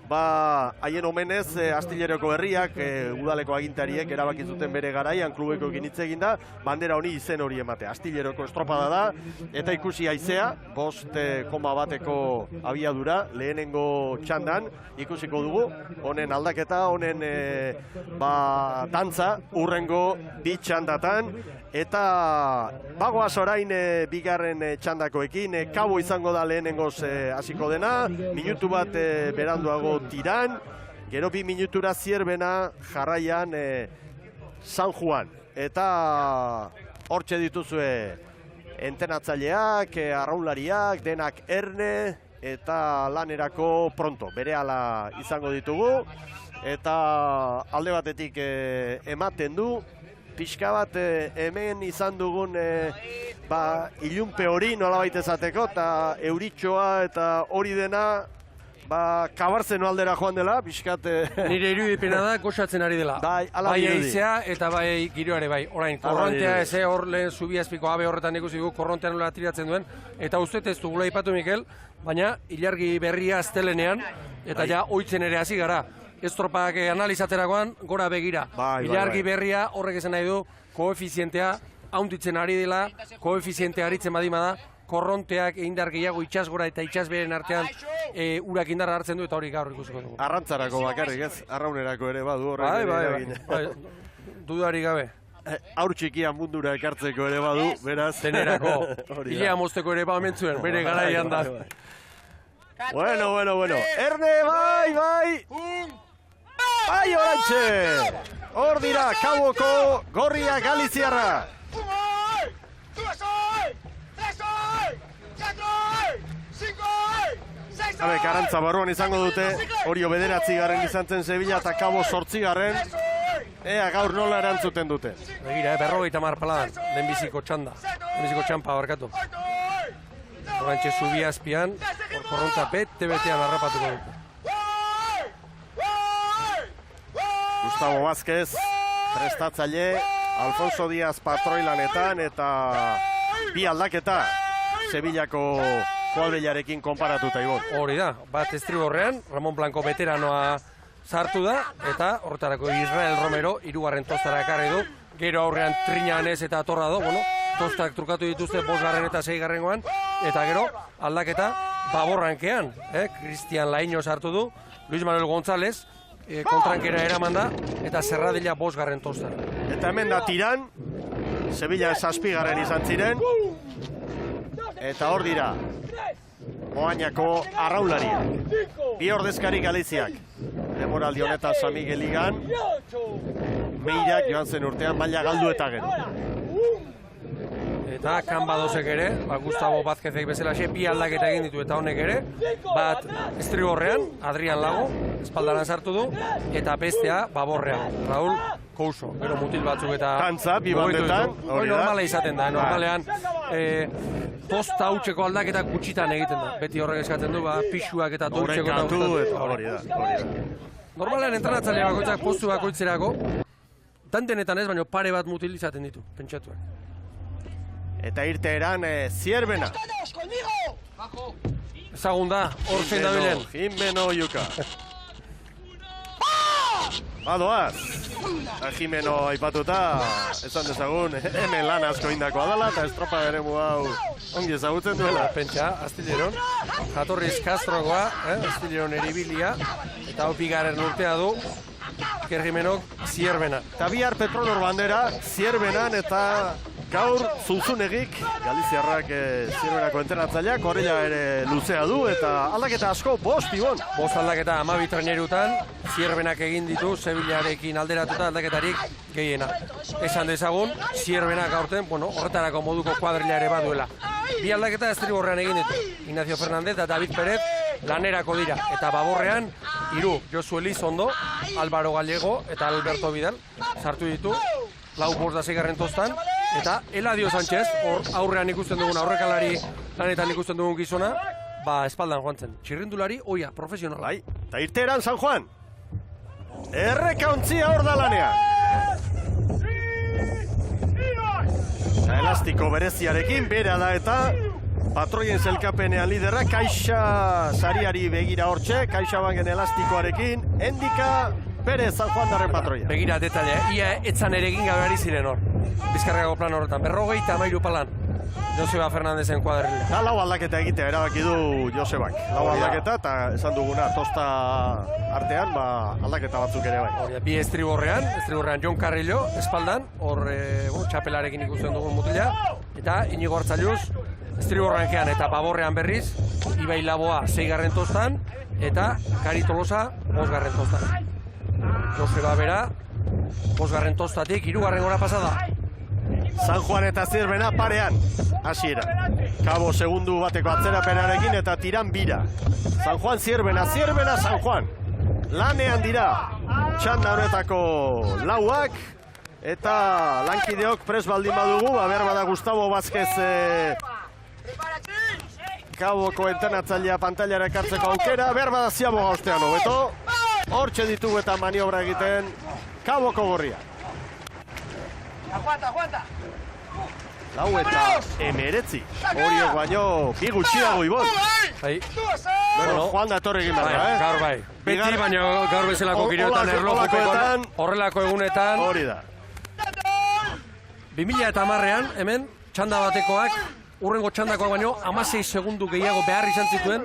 haien omenez Astilleroko herriak, udaleko agintariek erabaki zuten bere garaian klubeko hitz eginda, bandera honi izen hori emate. Astilleroko estropada da, eta ikusi haizea, 5,1 abiadura, lehenengo txandan, ikusiko dugu, honen aldaketa, honen dantza, urrengo bi txandatan, eta bagoaz orain bigarren txandakoekin, Kabo izango da lehenengoz hasiko dena, minutu bat beranduago Tiran, gero 2 minutura Zierbena, jarraian San Juan. Eta hortxe dituzue entenatzaileak, arraunlariak, denak erne, eta lanerako pronto, berehala izango ditugu. Eta alde batetik ematen du, pixka bat hemen izan dugun ilunpe hori nolabait esateko, eta euritxoa eta hori dena kabartzen aldera joan dela, pixkat... Nire irudipena da, goxatzen ari dela. Bai haizea eta bai giroare bai. Orain, korrontea ez hor lehen zubiazpiko abe horretan ikusi dugu, korrontean nola tiratzen duen, eta uste ez dugula ipatu Mikel, baina ilargi berria aztelenean, eta ja oitzen ere hasi gara. Estropak analizaterakoan gora begira. Ilargi berria horrek esan nahi du, koefizientea haunditzen ari dela, koefizientea aritzen badima da, korronteak indar gehiago itsasgora eta itsasberen artean urak indarra hartzen du eta hori gaur ikusiko dugu. Arrantzarako bakarrik ez, arraunerako ere badu horrek bai, dudari gabe. Aur txikia mundura ekartzeko ere badu, beraz. Denerako, hilea mozteko ere bamentzuen, bere garaian da. Bueno. Erne, bai! Bai, orantxe! Hor dira, Kaboko gorria Galiziarra. Karantza barruan izango dute, Orio 9. izan zen Sevilla eta Kabo 8. Ea gaur nola erantzuten dute. Begira, 50 paladan, lehenbiziko txanda, lehenbiziko txampa barkatu. Horantxe zubiazpian, korronta bete-betean harrapatuko dute. Gustavo Vázquez, prestatzaile, Alfonso Díaz patroilanetan eta bi aldaketa Sevillako Koalbellarekin konparatuta Ibon. Hori da, bat estriborrean, Ramon Blanco veteranoa sartu da, eta horretarako Israel Romero 3. tostara ekarri du, gero aurrean Triñanez eta Torrado, tostak trukatu dituzte 5. eta 6. eta gero aldaketa baborrankean, Cristian Laino sartu du, Luis Manuel González, kontrankera eraman da, eta Serradilla 5. tostara. Eta hemen da Tiran, Sevilla 7. izan ziren, eta hor dira, Moañako arraularia. Bi ordezkari Galiziak. Demoraldi honetan San Miguel Ligan, Meirak joan zen urtean, baina galdu eta gero. Eta Kanbadosek ere, Gustavo Vázquezek bezala bi aldaketa egin ditu eta honek ere, bat estriborrean, Adrian Lago, espaldaran sartu du, eta bestea baborrean, Raúl Kouso, gero mutil batzuk eta... Kantza, bi bandetan, hori normala izaten da, normalean posta hautseko aldaketak gutxitan egiten da. Beti horrek eskatzen du, pixuak eta doltzeko eta hori da. Normalean entrenatzailea bakoitzak postu bakoitzerako, tantenetan ez, baina pare bat mutil izaten ditu, pentsatuak. Eta irteeran Zierbena. Ezagun da, hor zein da bilen. Jimeno Yuka. Badoaz. Jimeno aipatuta, esan dezagun, hemen lan asko indakoa dela, eta estropa eremu hau ongi ezagutzen duela. Pentsa, Astilleron, jatorriz Castrogoa, Astilleron eribilia, eta hau bigarren urtea du, Iker Jimenok Zierbena. Eta bihar Petronor bandera, Zierbenan eta gaur Zunzunegik, Galiziarrak Zierbenako entrenatzaileak, horrela ere luzea du, eta aldaketa asko, bost ibon. Bost aldaketa 12 trainerutan, Zierbenak egin ditu, Sevillarekin alderatuta aldaketarik gehiena. Esan dezagun, Zierbenak aurten, horretarako moduko kuadrilla ere baduela. Bi aldaketa estriborrean egin ditu, Ignacio Fernández eta David Pérez lanerako dira. Eta baborrean, 3, Josu Elizondo, Álvaro Gallego eta Alberto Vidal sartu ditu, 4-6 tostan, eta Eladio Sánchez, aurrean ikusten dugun, aurrekalari lanetan ikusten dugun gizona, espaldan joan zen. Txirrindulari, oia, profesional. Bai, eta irteeran San Juan. Errekauntzia hor da lanean. Eta elastiko bereziarekin, bera da eta patroien zelkapenean lidera, Kaixa sariari begira hortxe, Kaixa banken elastikoarekin, Endika bere San Juan darren patroia. Begira detailea, ia etzan ere egin gabe ari ziren hor. Bizkarrako plan horretan, 53 palan. Joseba Fernandezen kuadrilla. Eta lau aldaketa egitea erabaki du Josebak. Lau aldaketa eta esan duguna tosta artean, aldaketa batzuk ere bai. Bi estriborrean Jon Carrillo, espaldan, hor txapelarekin ikusten dugun mutila, eta Inigo Artzailuz, estriborrean eta baborrean berriz, Ibai Laboa 6. tostan, eta Kari Tolosa 5. tostan. Joseba bera, 5. tostatik, 3. gora pasada. San Juan eta Zierbena parean, hasiera. Kabo segundu bateko atzerapenarekin eta tiran bira. San Juan Zierbena, Zierbena San Juan. Lanean dira, txanda honetako lauak, eta lankideok pres baldin badugu, behar bada Gustavo Vázquez Kaboko entrenatzailea pantailara ekartzeko aukera, behar bada Ziaboga ostean hobeto. Hortxe ditugu eta maniobra egiten Kaboko gorria. Aguanta. Lau eta 19. Horiok baino, bi gutxiago ibon. Juan da etorri egin behar, Gaur bai. Beti baino gaur bezalako kirotan erlojupekoan, horrelako egunetan. Hori da. 2010an, hemen, txanda batekoak, urrengo txandakoak baino, 16 segundu gehiago behar izan zituen,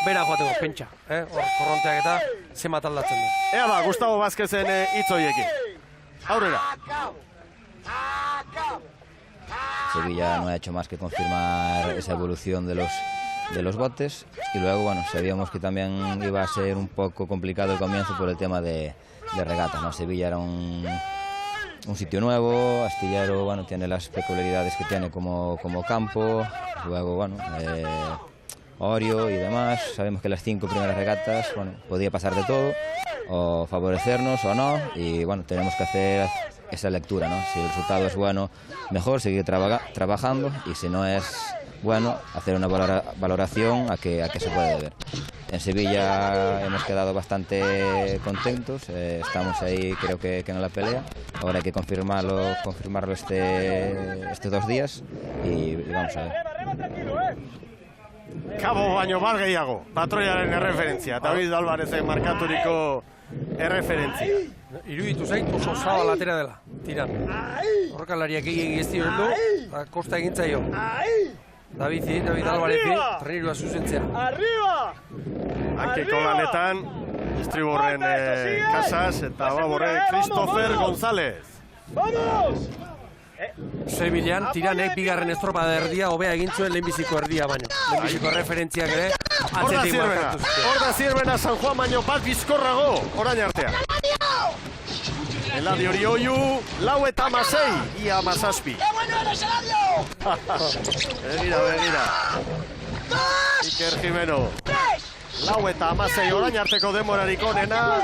bera joateko, pentsa. Korronteak eta zemat aldatzen da. Ea ba, Gustavo Vázquezen hitz horiekin. Aurrera. Sevilla no ha hecho más que confirmar esa evolución de los botes y luego, bueno, sabíamos que también iba a ser un poco complicado el comienzo por el tema de regata, ¿no? Sevilla era un sitio nuevo, Astillero, bueno, tiene las peculiaridades que tiene como campo, luego, bueno, Orio y demás, sabemos que las 5 primeras regatas, bueno, podía pasar de todo, o favorecernos o no, y bueno, tenemos que hacer esa lectura, ¿no? Si el resultado es bueno, mejor seguir trabajando, y si no es bueno, hacer una valoración a que se puede ver. En Sevilla hemos quedado bastante contentos, estamos ahí creo que en la pelea, ahora hay que confirmarlo estos 2 días y vamos a ver. Kabo baino bat gehiago, patroiaren erreferentzia, David Alvarezen markaturiko erreferentzia. Iruditu zait oso zabal atera dela, tiran. Horrekalariak egin ez dio heldu, kosta egin zaio. David Alvarezi, trainerua zuzentzea. Arriba! Hankeko lanetan, estriborren Casas eta baborren Christopher González. Vamos! Sevillan, tiranek bigarren estropa da erdia, hobea egin zuen lehenbiziko erdia baino. Lehenbiziko referentziak ere, atzetik markatu zuten. Hor da Zierbena San Juan baino bat bizkorrago, orain artean. Eladio Orioiu, 4-6, ia 17. Begira. Iker Jimeno. 4:16 orain arteko denborarik onena.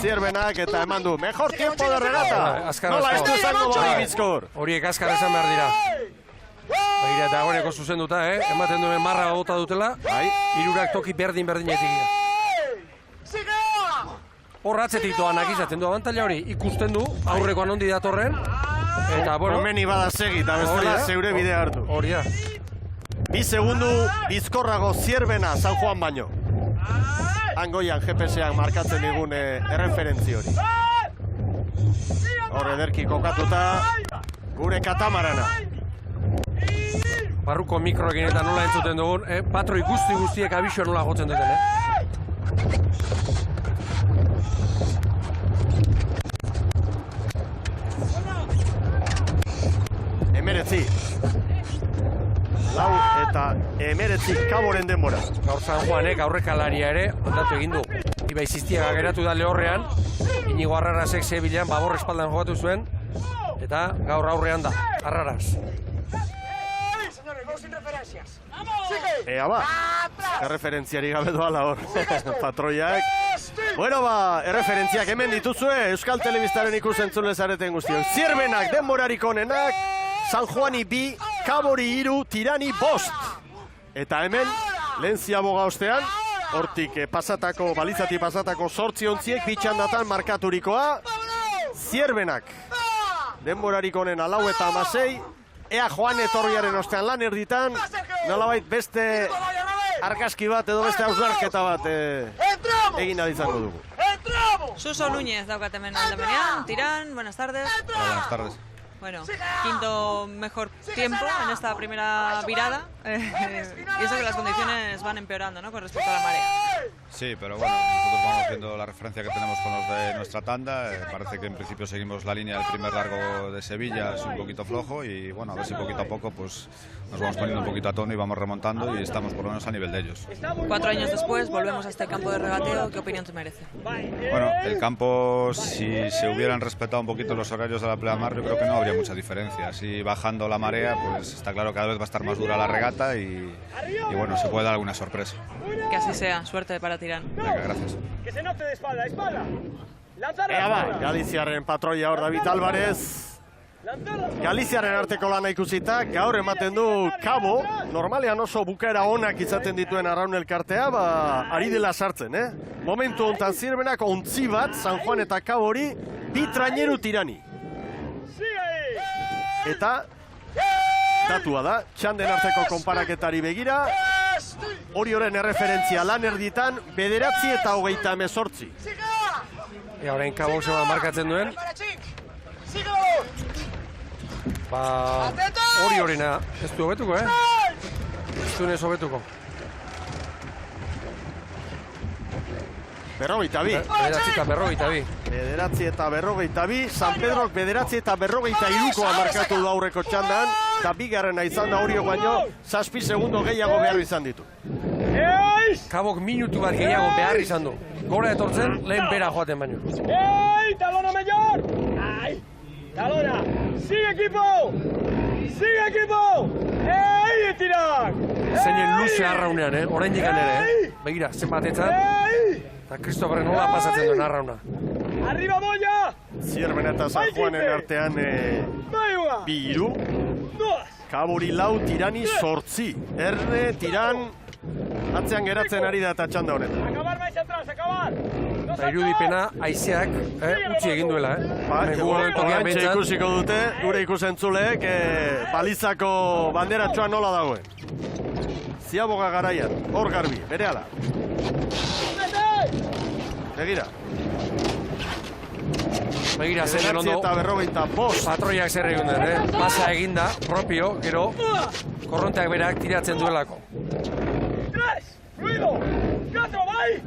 Zierbenak eta eman du. Mejor tiempo de regata. Nola ez du zango Bori Bizkor. Horiek azkar esan behar dira. Begira, eta agoneko zuzenduta, ematen duen marra bota dutela. Hirurak toki berdin-berdinetik. Hor atzetik doanak izaten du abantaila hori. Ikusten du, aurrekoan ondi datorren. Eta, bueno... Komeni bada segi, eta bestela zeure bidea hartu. Hori da. 2 segundu bizkorrago Zierbena San Juan baino. Angoian GPS-ean markatzen digun erreferentzi hori. Hor ederki kokatuta gure katamarana. Barruko mikroekin eta nola entzuten dugun, patroi guztiek abisua nola jotzen duten, Emeretzi. 4 eta 19 Kaboren denbora. Gaur San Juanek aurrekalaria ere ondatu egin du. Ibai Ziztiaga geratu da lehorrean, Inigo Arrarasek Sevillan babor espaldan jogatu zuen, eta gaur aurrean da, Arraras. Ea ba, erreferentziari gabe doala hor, patroiak. Bueno ba, erreferentziak hemen dituzue, Euskal Telebistaren ikusentzule zareten guztiok. Zierbenak denborarik onenak, San Juani 2, Kabori 3, Tirani 5. Eta hemen, lehen ziaboga ostean, hortik pasatako, balizati pasatako 8 ontziek bitxandatan markaturikoa, Zierbenak. Denborarik onena 4:16, ea Joan etorriaren ostean lan erditan, nolabait beste argazki bat edo beste hausnarketa bat egin adizango dugu. Suso Núñez daukat hemen aldamenean, Tirán, buenas tardes. Buenas tardes. Bueno, quinto mejor tiempo en esta primera virada y eso que las condiciones van empeorando, ¿no? Con respecto a la marea. Sí, pero bueno, nosotros vamos viendo la referencia que tenemos con los de nuestra tanda. Parece que en principio seguimos la línea del primer largo de Sevilla, es un poquito flojo y bueno, a ver si poquito a poco pues nos vamos poniendo un poquito a tono y vamos remontando y estamos por lo menos a nivel de ellos. 4 años después volvemos a este campo de regateo, ¿qué opinión te merece? Bueno, el campo, si se hubieran respetado un poquito los horarios de la pleamar, yo creo que no habría mucha diferencia. Así bajando la marea, pues está claro que cada vez va a estar más dura la regata y bueno, se puede dar alguna sorpresa. Que así sea, suerte para Tirán. Venga, gracias. Que se note de espalda, espalda. Ea ba, Galiziaren patroia hor David Álvarez. Galiziaren arteko lana ikusita, gaur ematen du Kabo, normalean oso bukaera onak izaten dituen arraun elkartea, ba, ari dela sartzen, Momentu hontan Zierbenak ontzi bat, San Juan eta Kabori, 2 traineru Tirani. Eta, datua da, txanden arteko konparaketari begira, hori horren erreferentzia lan erditan, 9 eta 38. Ea, orain Kabo zema markatzen duen. Ba, hori horina, ez du hobetuko, Ez du nes hobetuko. 42. 9 eta 42. San Pedrok 9 eta 43koa markatu du aurreko txandan, eta bigarrena izan da horiok baino, 7 segundo gehiago behar izan ditu. Kabok minutu bat gehiago behar izan du. Gora etortzen, lehen bera joaten baino. Talona mayor! ¡Ay! Talona! ¡Sigue equipo! ¡Sigue equipo! Tirak! Zeinen luze arraunean, orain dikan ere, Begira, zenbatetzan. Eta Kristoferen nola pasatzen duen arrauna. ¡Arriba Moya! Zierben eta San Juanen artean 2-3. Kabori 4, Tirani 8. Erne, Tiran, atzean geratzen ari da eta txanda honetan. Acabar vais atrás, acabar! Eta irudipena haizeak utzi egin duela, Horrentxe ikusiko dute, gure ikusentzuleek, balizako banderatxoa nola dagoen. Ziaboga garaian, hor garbi, berehala. Begira. Begira, zen ondo, patroiak zer egin den, Pasa eginda, propio, gero, korronteak berak tiratzen duelako. 3, ruido, 4, bai!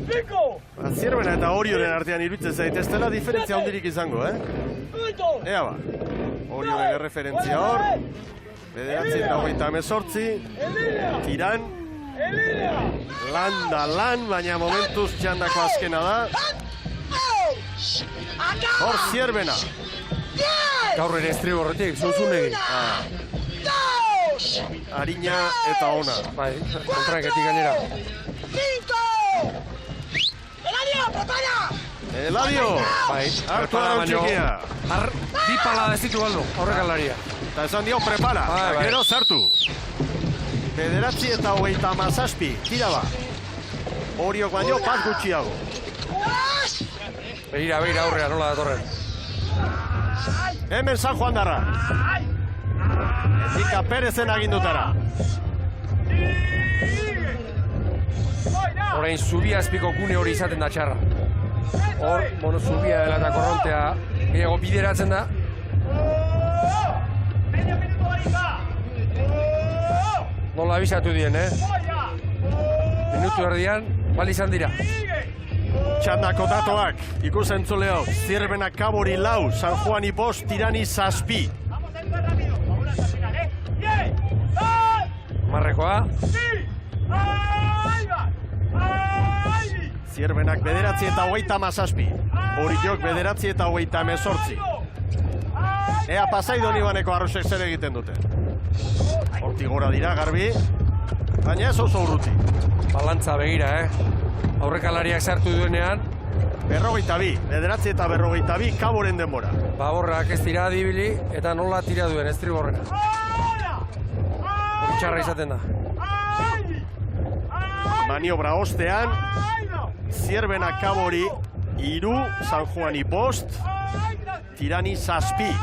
5! Zierbena eta Orioren artean iruditzen zaiteztela diferentzia hondirik izango, Ea ba, Orioren erreferentzia hor, 9:28, Tiran, lan, baina momentuz txandako azkena da. Hor Zierbena. Gaur ere estribo horretik, zuzunegi. Arina eta ona. Bai, kontraketik gainera. Eladio! Bai, hartu arau txikia. Bi pala ez ditu galdu, aurrekalaria. Eta esan dio prepara, gero zartu. 9:27, tira ba. Oriok baino bat gutxiago. Begira aurrea nola datorren. Hemen San Juan darra. Zika Perezen agindutara. Orain zubia azpiko gune hori izaten da txarra. Hor, zubia dela eta korrontea gehiago bideratzen da. Nola abisatu dien, Minutu erdian, bali izan dira. Txandako datoak, ikusentzuleo, Zierbenak Kabori 4, San Juani 5, Tirani 7. Marrekoa. Zierbenak 9:27. Oriok 9:28. Ea Pasaido Ibaneko arrosek zer egiten dute. Hortik gora dira, garbi. Baina ez oso urruti. Balantza begira, Aurrekalariak sartu duenean. 42, 9:42, Kaboren denbora. Baborrak ez dira adibili eta nola tira duen estriborrena. Txarra izaten da. Maniobra ostean, Zierbenak Kabori 3, San Juani 5, Tirani 7.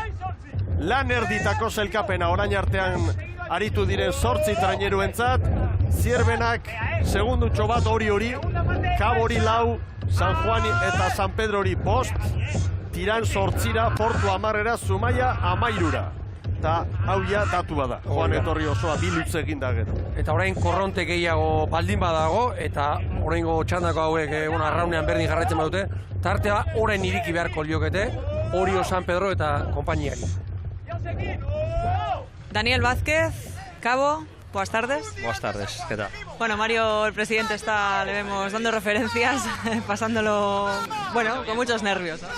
Lan erditako zelkapena orain artean aritu diren 8 traineruentzat, Zierbenak segundutxo bat hori, Kabori 4, San Juani eta San Pedrori 5, Tiran 8, Portu 10, Zumaia 13. Eta hau ja datu bada. Joan etorri osoa bilutze egin da gero. Eta orain korronte gehiago baldin badago, eta oraingo txandako hauek arraunean berdin jarraitzen badute, tartea orain iriki beharko liokete, Orio, San Pedro eta konpainiari. Daniel Vázquez, Cabo, buenas tardes. Buenas tardes, ¿qué tal? Bueno, Mario, el presidente, le vemos dando referencias, pasándolo, con muchos nervios, ¿no?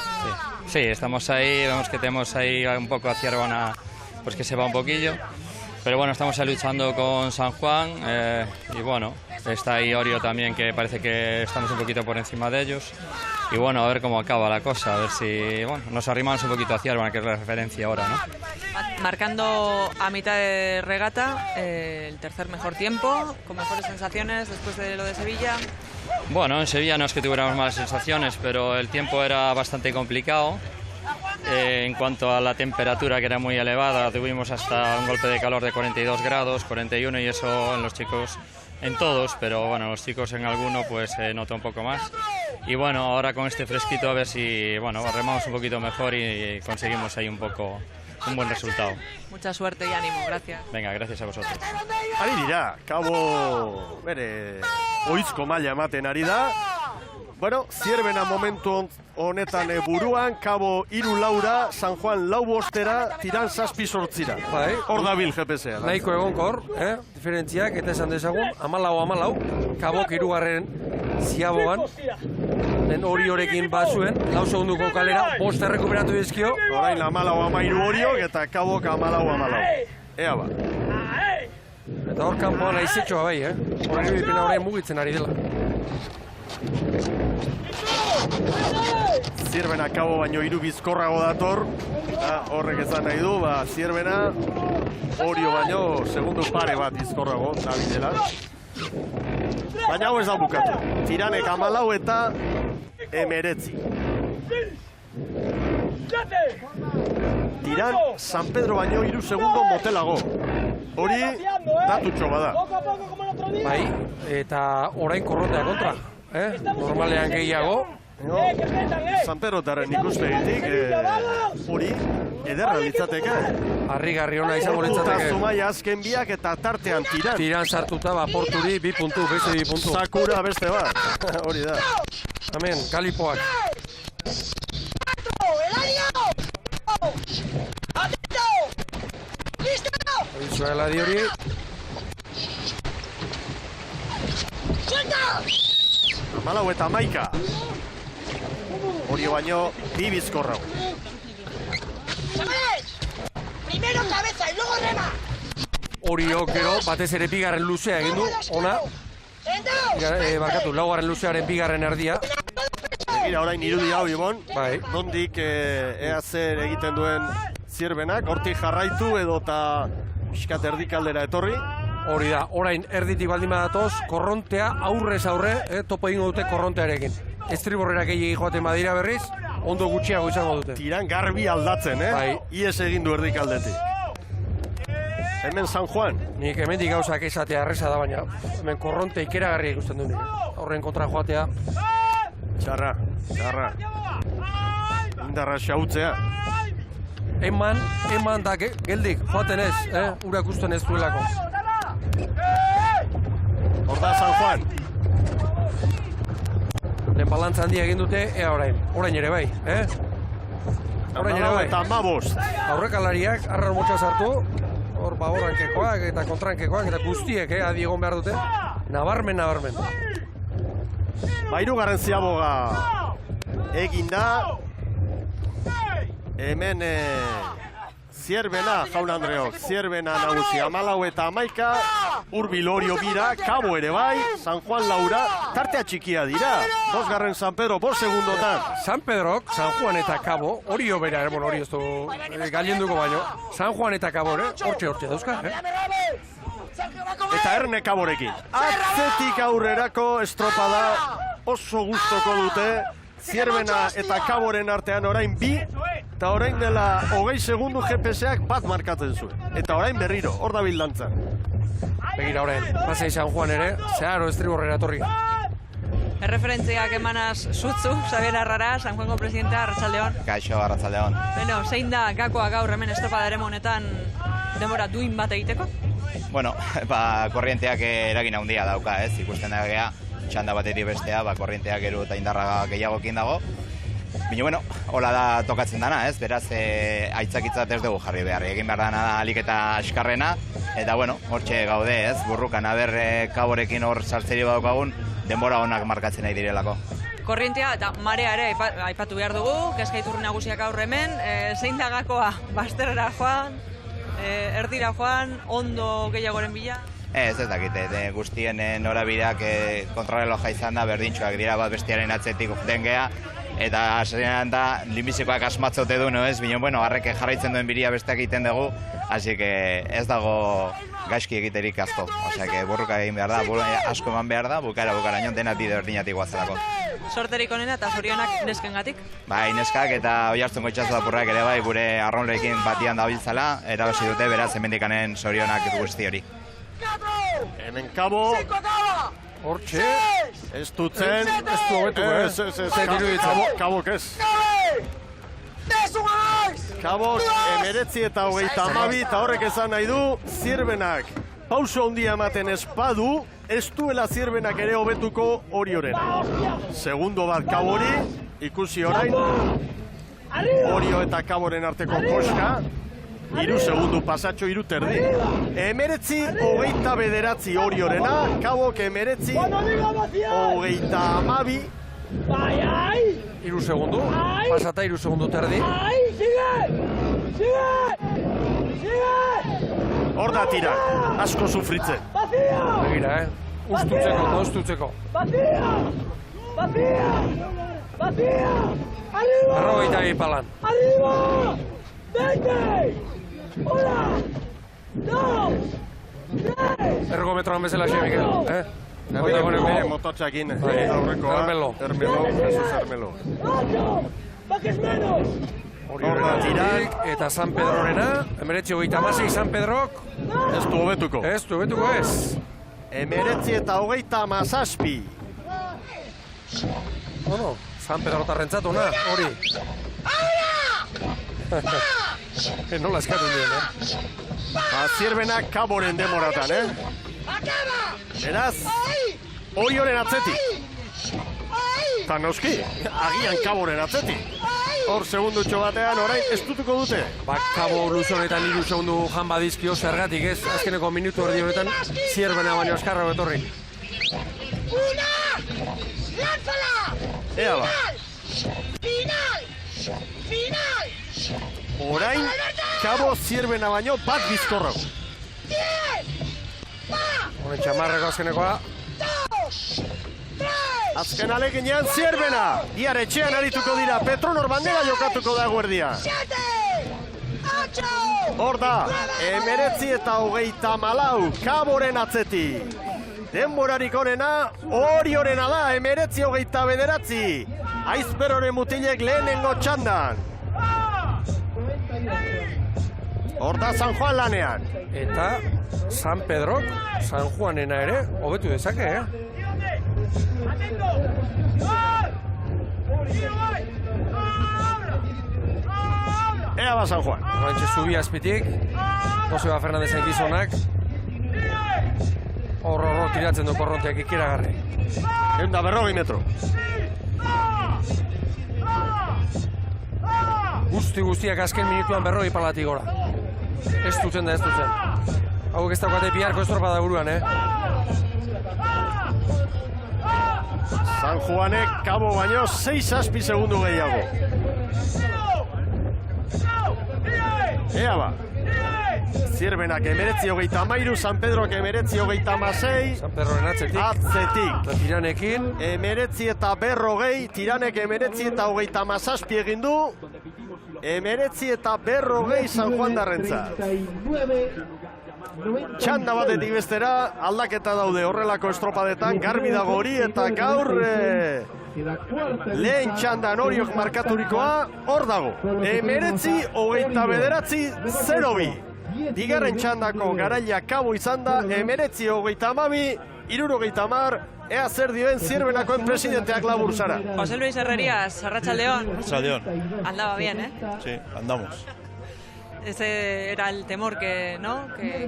Sí, estamos ahí, vemos que tenemos ahí un poco a Ciervana, pues que se va un poquillo. Pero bueno, estamos ahí luchando con San Juan y bueno, está ahí Orio también, que parece que estamos un poquito por encima de ellos. Y bueno, a ver cómo acaba la cosa, a ver si nos arrimamos un poquito a Ciervana, que es la referencia ahora, ¿no? Marcando a mitad de regata el tercer mejor tiempo, con mejores sensaciones después de lo de Sevilla. Bueno, en Sevilla no es que tuviéramos malas sensaciones, pero el tiempo era bastante complicado. En cuanto a la temperatura, que era muy elevada, tuvimos hasta un golpe de calor de 42 grados, 41, y eso en los chicos, en todos, pero bueno, los chicos en alguno pues se nota un poco más. Y bueno, ahora con este fresquito a ver si, remamos un poquito mejor y conseguimos ahí un buen resultado. Mucha suerte y ánimo, gracias. Venga, gracias a vosotros. Ari dira, Cabo bere oizko maila ematen ari da. Bueno, Zierbena momentu honetan buruan, Cabo 3-4, San Juan 4-5, Tiran 7-8. Hor dabil GPS-a. Nahiko egonkor, diferentziak, eta esan dezagun, 14-14, Cabok 3. Ziabogan, den Oriorekin bazuen, 4 segunduko kalera, 5 errekuperatu dizkio. Orain 14-13 Oriok eta Cabok 14-14. Ea ba. Eta hor kanpoan aizetxoa bai, Orain irudipena orain mugitzen ari dela. Zierbena Cabo baino 3 bizkorrago dator. Horrek ezan nahi du, Zierbena Orio baino segundu pare bat bizkorrago dabilela. Baina hau ez da bukatu. Tiranek 14 eta 19. Tiran San Pedro baino 3 segundo motelago. Hori datutxo bada. Bai, eta orain korrontea kontra. Normalean gehiago. San Pedro taren ikuspegitik hori ederra litzateke. Harrigarri ona izango litzateke. Zumaia azken biak eta tartean Tiran. Tiran sartuta Porturi 2 puntu, beste 2 puntu. Sakura beste bat. Hori da. Hemen, Kalipoak. Oizua heladi hori. Amalau eta 11. Orio baino 2 bizkorrau. Primero cabeza y luego rema. Orio gero batez ere bigarren luzea egin du, ona. Barkatu, laugarren luzearen bigarren erdia. Begira, orain irudi hau, Ibon, nondik ea zer egiten duen Zierbenak, hortik jarraitu edo eta pixkat erdikaldera etorri. Hori da, orain erditik baldin badatoz, korrontea aurrez aurre, topo egingo dute korrontearekin. Estriborrera gehiagi joaten badira berriz, ondo gutxiago izango dute. Tiran garbi aldatzen, Ies egin du erdikaldetik. Hemen San Juan. Nik hemendik gauzak esatea erreza da, baina hemen korronte ikeragarria ikusten du nik. Horren kontra joatea. Txarra. Indarra xautzea. Eman da geldik, joaten ez, urak usten ez duelako. Hor da San Juan. Lehen balantza handia egin dute, ea orain ere bai, Orain ere bai. Eta 15. Aurrekalariak, arrar motxa sartu, hor baborrankekoak eta kontrankekoak eta guztiek, adi egon behar dute. Nabarmen. Hirugarren ziaboga eginda. Hemen Zierbena, Jaun Andreok, Zierbena nagusi 14 eta 11, Urbil Orio bira, Kabo ere bai, San Juan Laura, tartea txikia dira, 2. San Pedro, 5 segundotan. San Pedrok, San Juan eta Kabo, Orio bera, hori ez du galienduko baino, San Juan eta Kabo, hortxe dauzka, Eta Erne Kaborekin. Atzetik aurrerako estropada oso gustoko dute, Zierbena eta Kaboren artean orain 2, eta orain dela 20 segundu GPS-ak bat markatzen zuen. Eta orain berriro, hor da bildantzan. Begira orain, Pasai San Juan ere, zeharo estriborrera torri. Erreferentziak emanaz zutzu, Xabier Arrara, San Juango presidentea, Arratsaldeon. Kaixo, Arratsaldeon. Beno, zein da gakoa gaur hemen estropada ere honetan denbora duin bat egiteko? Bueno, korrienteak eragin handia dauka, ikusten da gea, txanda batetik bestea, korrienteak gero eta indarra gehiagokin dago. Bino, bueno, hola da tokatzen dana, beraz, aitzakitzat ez dugu jarri behar. Egin behar dana da alik eta askarrena, eta, bueno, hortxe gaude, burrukan, Kaborekin hor sartzeri badaukagun, denbora honak markatzen nahi direlako. Korrientea eta marea ere aipatu behar dugu, Kezkaiturri nagusiak aurre hemen, zein da gakoa, bazterrera joan, erdira joan, ondo gehiagoren bila? Ez dakite, guztien norabideak kontrareloja izan da, berdintxoak dira bat bestiaren atzetik den geha, eta hasieran da, linbizikoak asmatzote du, bino, bueno, harreke jarraitzen duen biria besteak egiten dugu, hasi ez dago gaizki egiterik asko, osea, burruka egin behar da, asko eman behar da, bukaraino denak bide berdinatik guazelako. Sorterik onena eta zorionak neskengatik? Bai, neskak eta Oiartzungo itxaso apurrak ere bai, gure arronleekin batian dabiltzala, eragosi dute, beraz, hemendikanen zorionak guzti hori. Hemen Kabo, hortxe, ez dutzen, ez du hobetuko, Kabok ez. Kabok 19 eta 32, eta horrek esan nahi du, Zierbenak pauso handia ematen ez badu, ez duela Zierbenak ere hobetuko Oriorena. Segundo bat Kabori, ikusi orain, Orio eta Kaboren arteko koska, 3 segundu pasatxo 3 terdi. 19-29 Oriorena, Kabok 19-32. 3 segundu, pasata 3 segundu terdi. Hor da tira, asko sufritzen. Begira, ustutzeko. Berrogeita bi palan. Ergometroan bezala xe, Mikel, Mototxakin, aurrekoa, Jesus Ermelo. Hor da tirak, eta San Pedrorena, 19-26 San Pedrok. Ez du hobetuko. Ez. 19-27. Bueno, San Pedrotarrentzat ona, hori. Nola eskatu dien, Zierbenak Kaboren demoratan, Beraz, Orioren atzetik. Eta noski, agian Kaboren atzetik. Hor segundutxo batean orain ez dutuko dute. Kabo luze honetan 3 segundu jan badizkio zergatik ez, azkeneko minutu erdi honetan Zierbena baino askarra betorri. Ea ba. Orain, Kabo Zierbena baino bat bizkorrago. Honen txamarreko azkenekoa. Azken aleginean Zierbena. Bihar etxean arituko dira, Petronor bandera jokatuko da eguerdian. Hor da, 19:24 Kaboren atzeti. Denborarik onena, Oriorena da, 19:29. Aizperoren mutilek lehenengo txandan. Hor da San Juan lanean. Eta San Pedrok, San Juanena ere, hobetu dezake, Ea ba San Juan. Horrentxe zubi azpitik, Joseba Fernandezen gizonak. Horro tiratzen du korronteak ikeragarri. 140 metro. Guztiak azken minutuan 40 palatik gora. Ez dutzen. Hauek ez daukate biharko estropada buruan, San Juanek Kabo baino 6 segundu gehiago. Ea ba. Zierbenak 19:23, San Pedrok 19:26. San Pedroren atzetik. Eta Tiranekin. 19:40, Tiranek 19:37 egin du. 19:40 San Juan darrentzat. Txanda batetik bestera aldaketa daude horrelako estropadetan, garbi dago hori eta gaur lehen txandan Oriok markaturikoa hor dago. 19:29 Bigarren txandako garaila Kabo izan da 19:30, 60, ea zer dioen Zierbenakoen presidenteak labur zara. José Luis Herrerías, Arratsaldeon. Arratsaldeon. Andaba bien, Sí, andamos. Ese era el temor que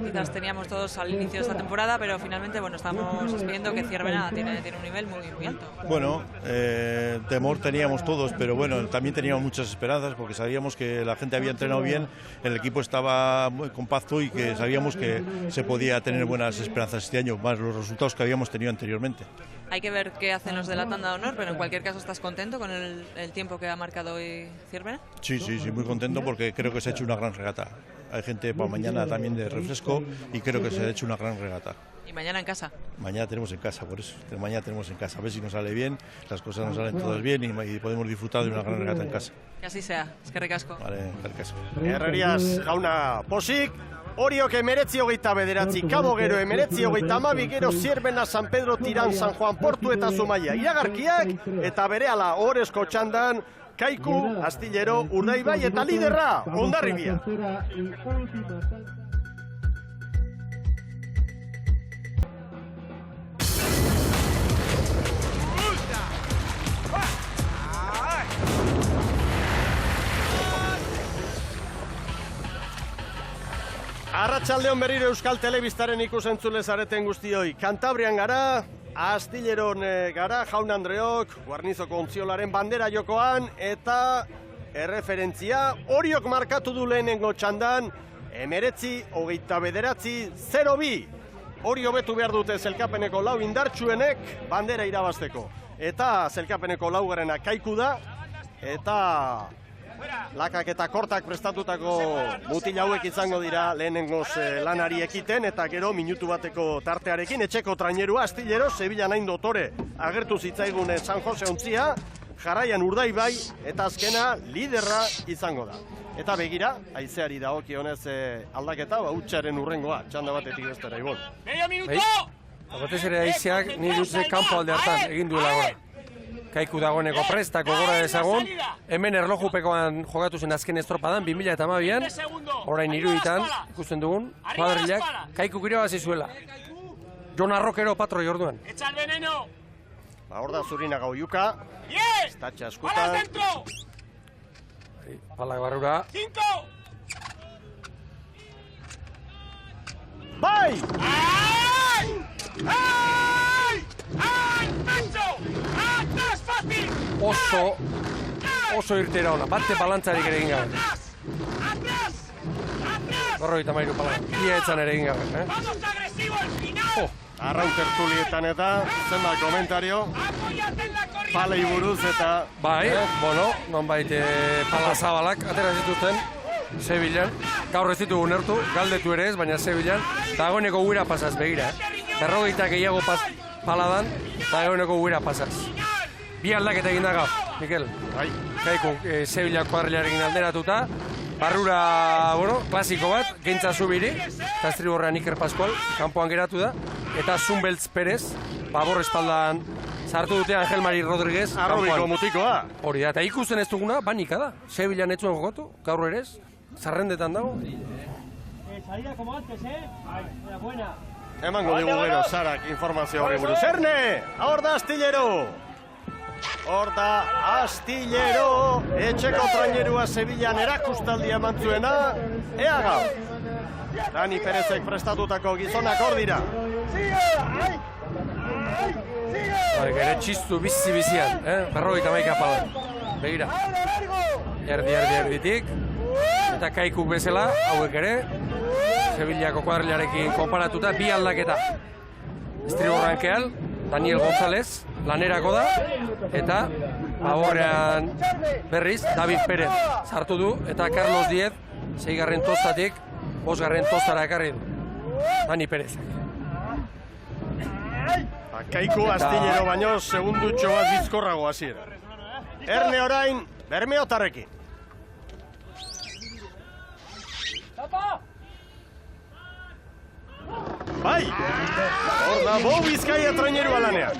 quizás teníamos todos al inicio de esta temporada, pero finalmente estamos viendo que Zierbena tiene un nivel muy alto. Bueno, temor teníamos todos, pero bueno, también teníamos muchas esperanzas porque sabíamos que la gente había entrenado bien, el equipo estaba muy compacto y que sabíamos que se podía tener buenas esperanzas este año, más los resultados que habíamos tenido anteriormente. Hay que ver qué hacen los de la tanda de honor, pero en cualquier caso, ¿estás contento con el tiempo que ha marcado hoy Zierbena? Sí, muy contento porque creo que se ha hecho una gran regata. Hay gente para mañana también de refresco y creo que se ha hecho una gran regata. ¿Y mañana en casa? Mañana tenemos en casa, por eso. Mañana tenemos en casa. A ver si nos sale bien, las cosas nos salen todas bien y podemos disfrutar de una gran regata en casa. Que así sea. Eskerrik asko. Vale, eskerrik asko. Herrerías jauna posik. Oriok 19:29, Kabo gero 19:32, gero Zierbena, San Pedro, Tiran, San Juan, Portu eta Zumaia. Iragarkiak eta berehala Oresko txandan Kaiku, Astillero, Urdaibai eta liderra Hondarribia. Arratsaldeon berriro Euskal Telebistaren ikusentzule zareten guztioi. Kantabrian gara, Astilleron gara, Jaun Andreok, Guarnizoko ontziolaren bandera jokoan, eta erreferentzia Oriok markatu du lehenengo txandan, 19:29, Orio betu behar dute zelkapeneko lau indartsuenek bandera irabazteko. Eta zelkapeneko laugarrena Kaiku da, eta lakak eta kortak prestatutako mutil hauek izango dira lehenengoz lanari ekiten, eta gero minutu bateko tartearekin etxeko trainerua Astillero, Sevilla nain dotore agertu zitzaigun San Jose ontzia, jarraian Urdaibai eta azkena liderra izango da. Eta begira, haizeari dagokionez aldaketa, hutsaren urrengoa, txanda batetik bestera Ibon. Medio minuto! Batez ere haizeak nire dutze kanpo alde hartan egin duela gora. Kaiku dagoeneko prestako gora dezagun, hemen erlojupekoan jokatu zen azken estropadan, 2012an, orain iruditan, ikusten dugun, kuadrilak, Kaiku giro zuela. Jon Arrokero patroi orduan. Echa el veneno! Hor da Zurinaga oiuka, estatxe askutan. Palak barrura. 5! Bai! ¡Ay! ¡Ay! ¡Ay! ¡Pecho! ¡Atrás fácil! Oso irtera ona, bate balantzarik ere egin gabe. ¡Atrás! ¡Atrás! 53 palan, ia etzan ere egin gabe. ¡Vamos agresivo al final! Arraun tertulietan eta zenbat komentario, palei buruz eta... Bai, nonbait pala zabalak atera zituzten Sevillan. Gaur ez ditugu nertu, galdetu ere ez, baina Sevillan dagoeneko guira pasaz begira. 40 gehiago paladan, dagoeneko guira pasaz. Bi aldaketa egin da gaur, Mikel. Kaiku, Sevilla kuadrilarekin alderatuta. Barrura, klasiko bat, Gentza Zubiri, eta estriborrean Iker Pascual, kanpoan geratu da. Eta Zumbeltz Perez, babor espaldan sartu dute Angel Mari Rodríguez. Arrobiko mutikoa. Hori da, eta ikusten ez duguna, banika da. Sevilla netzuen jokatu, gaur ere ez, zarrendetan dago. Salida como antes, buena. Emango digu gero, Sarak, informazio hori buruz. Erne, hor da Astillero! Hor da Astillero, etxeko trainerua Sevillan erakustaldia mantzuena, ea gaur. Dani Perezek prestatutako gizonak hor dira. Ere txistu bizi-bizian, berrogeita hamaika pala. Begira. Erditik. Eta Kaikuk bezala, hauek ere. Sevillako kuadrilarekin konparatuta, bi aldaketa. Estriborran Keal, Daniel González, lanerako da, eta baborrean berriz David Pérez sartu du, eta Carlos Diez, 6. tostatik, 5. tostara ekarri du. Dani Pérez. Kaiku Astillero baino segundutxo bat bizkorrago hasiera. Erne orain, Bermeotarrekin. Bai! Hor da Bo Bizkaia trainerua lanean.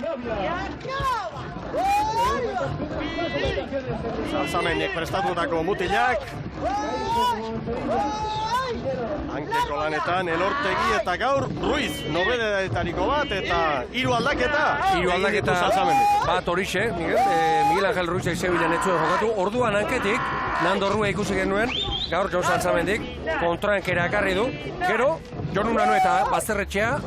Salzamenek prestatutako mutilak. Hankeko lanetan Elortegi eta gaur Ruiz nobedetariko bat eta 3 aldaketa. 3 aldaketa bat horixe, Miguel Angel Ruizek Sevillan etzuen jokatu. Orduan hanketik, Nando Rua ikusi genuen, gaur Jon Salzamendik kontrankera ekarri du. Gero, Jon Unanu eta Bazterretxea,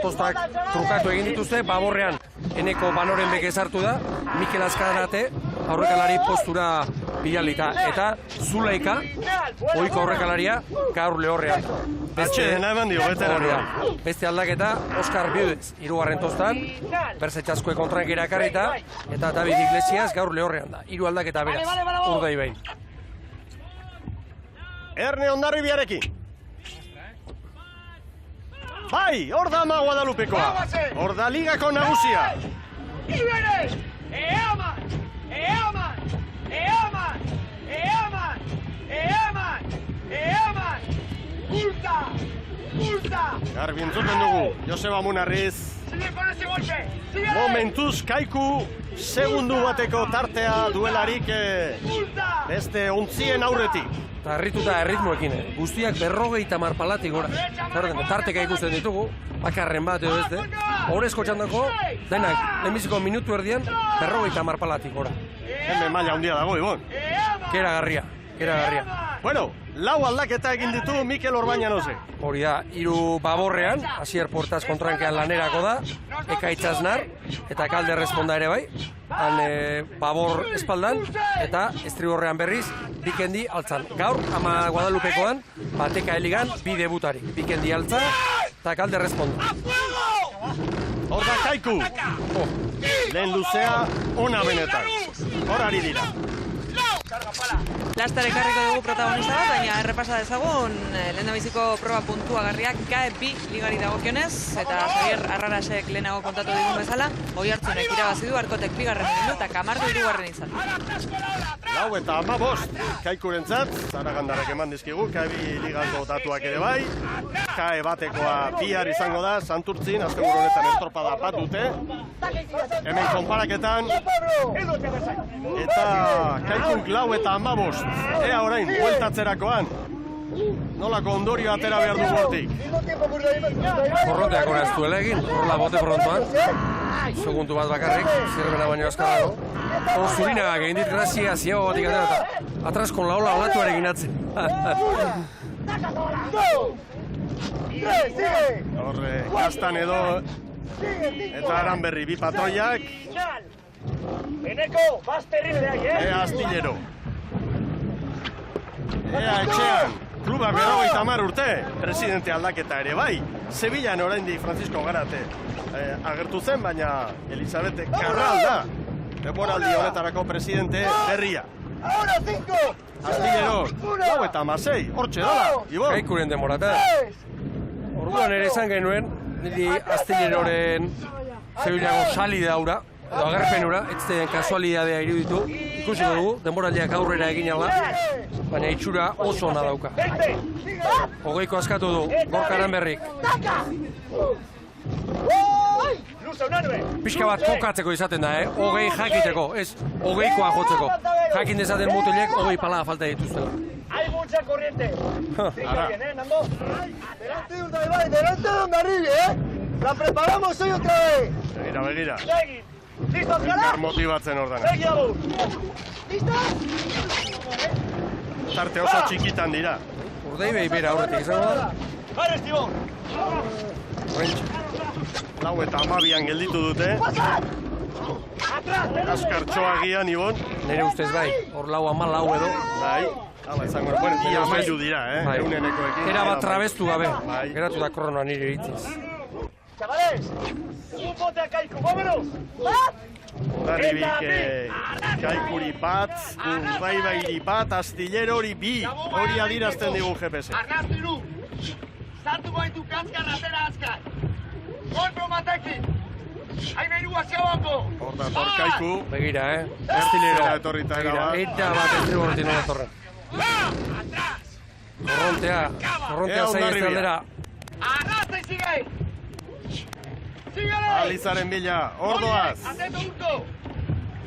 tostak trukatu egin dituzte, baborrean Eneko Banoren beke sartu da, Mikel Azkarate aurrekalari postura bilalita, eta Zuleika, ohiko aurrekalaria, gaur Lehorrean. Beste aldaketa, Oskar Biudez, 3. tostan, Berzetxazkoe kontrankera ekarrita, eta David Iglesias gaur Lehorrean da. 3 aldaketa beraz, urdei behin. Erne Hondarribiarekin. Bai, hor da Ama Guadalupekoa. Hor da ligako nagusia. Garbi entzuten dugu, Joseba Munarriz. Momentuz Kaiku segundu bateko tartea duelarik beste ontzien aurretik. Eta harrituta erritmoekin, guztiak 50 palatik gora. Tarteka ikusten ditugu, bakarren bat edo beste. Horezko txandako, denak, lehenbiziko minutu erdian, 50 palatik gora. Hemen maila handia dago, Ibon. Keragarria. Bueno, 4 aldaketa egin ditu Mikel Orbañanose. Hori da, 3 baborrean, Asier Puertas kontrankean lanerako da, Ekaitz Aznar, eta Kalde Responda ere bai. Han babor espaldan, eta estriborrean berriz, Bikendi altzan. Gaur, Ama Guadalupekoan, Bateka Eligan, bi debutari. Bikendi altza, eta Kalde Responda. Hor da Kaiku. Lehen luzea, ona benetan. Hor ari dira. Laster ekarriko dugu protagonista bat, baina errepasa dezagun lehendabiziko proba puntuagarriak KE2 ligari dagokionez, eta Javier Arrarasek lehenago kontatu digun bezala, Oiartzunek irabazi du, Arkotek 2. egindu eta Camargo 3. izan. 4 eta 15 Kaikurentzat, Zaragandarrek eman dizkigu, KE2 ligako datuak ere bai. KE batekoa bihar izango da, Santurtzin, asteburu honetan estropada bat dute. Hemen konparaketan, eta Kaikuk 4 eta 15. Ea orain, bueltatzerakoan. Nolako ondorio atera behar du hortik. Korronteak hori ez duela egin, horrela bote frontoan. Segundu bat bakarrik, zirbena baino azkarrago. Zurinagak egin dit grazia, ziago batik atera eta atraskon laola olatuarekin atzen. Horre, Gaztan edo eta Aranberri bi patroiak. Ea Astillero. Ea etxean, klubak 50 urte, presidente aldaketa ere bai. Sevillan oraindik Francisco Garate agertu zen, baina Elizabete Carral da. Denboraldi honetarako presidente berria. Astillero, 4 eta 16, hortxe dala, Ibon. Kaikuren demorata. Orduan ere esan genuen, niri Astilleroren Sevillako salida aura, edo agerpenura, ez den kasualidadea iruditu, ikusiko dugu, denboraldiak aurrera egin ala, baina itxura oso ona dauka. Hogeiko askatu du, Gorka Aranberrik. Pixka bat kokatzeko izaten da, hogei jakiteko, ez hogeikoa jotzeko. Jakin dezaten mutilek, hogei pala falta dituztela. Hay mucha corriente. Sigue bien, Nando. Delante de Hondarribia, La preparamos hoy otra vez. Begira. Segui. ¿Listos, cara? Motibatzen ordana. Segui, Agur. ¿Listos? Tarte oso txikitan dira. Urdei bera aurretik izango da. Vale, Estibón. Lau eta 12an gelditu dute. Askartxoagian, Ibon. Nire ustez bai, hor 4-4 edo. Bai, hala izango. Bueno, ia 13 dira, eunenekoekin. Era bat trabestu gabe, geratu da kronoa nire iritziz. Chavales, un bote a Kaiku, vámonos. Hondarribik Kaikuri bat, Urdaibairi bat, Astillero hori bi. Hori adirazten digun GPS. Arnaztu iru. Sartuko gaitu kaskan atera azkar. Golpe batekin. Hain iru hacia bako. Hor dator Kaiku. Begira, Astillero. Etorrita era bat. Eta bat ez dugu hortin nola torren. Korrontea zaizte aldera. Arrasta y sigue. Sígale. Alizaren bila, ordoaz. Atento urto.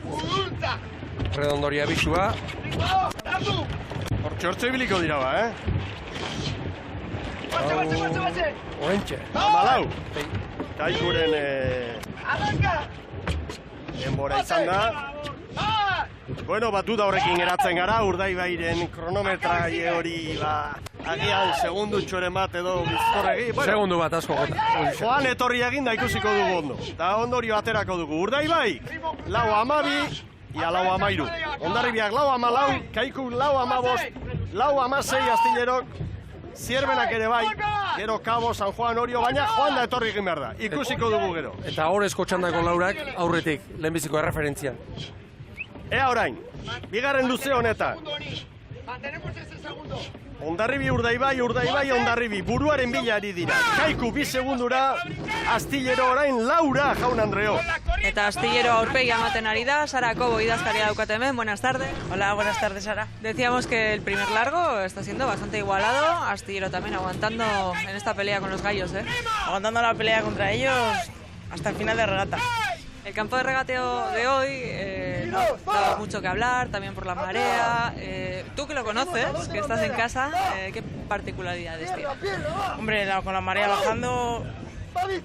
Urultza. Redondoria bisua. Hor txortxo ibiliko dira ba, Batxe. Oentxe. Amalau. Kaikuren Arranka. denbora izan da. Bueno, batuta horrekin geratzen gara, Urdaibairen kronometrai hori, agian segundutxoren bat edo bizkorregi. Segundu bat asko gota. Joan etorri egin da ikusiko dugu ondo. Eta ondorio aterako dugu. Urdaibaik, 4-12, ia 4-13. Hondarribiak 4-14, Kaiku 4-15, 4-16 Astillerok, Zierbenak ere bai, gero Kabo, San Juan, Orio, baina joan da etorri egin behar da. Ikusiko dugu gero. Eta horrezko txandako laurak aurretik, lehenbiziko erreferentzian. Ea orain, bigarren luze honetan. Hondarribi Urdaibai, Hondarribi, buruaren bilari dira. Kaiku 2 segundura, Astillero orain Laura, Jaun Andreo. Eta Astillero aurpegi ematen ari da, Sara Cobo idazkaria daukate hemen, buenas tardes. Hola, buenas tardes, Sara. Decíamos que el primer largo está siendo bastante igualado, Astillero también aguantando en esta pelea con los gallos, Aguantando la pelea contra ellos hasta el final de regata. El campo de regateo de hoy no daba mucho que hablar, también por la marea. Tú que lo conoces, que estás en casa, ¿qué particularidades tiene? Hombre, con la marea bajando,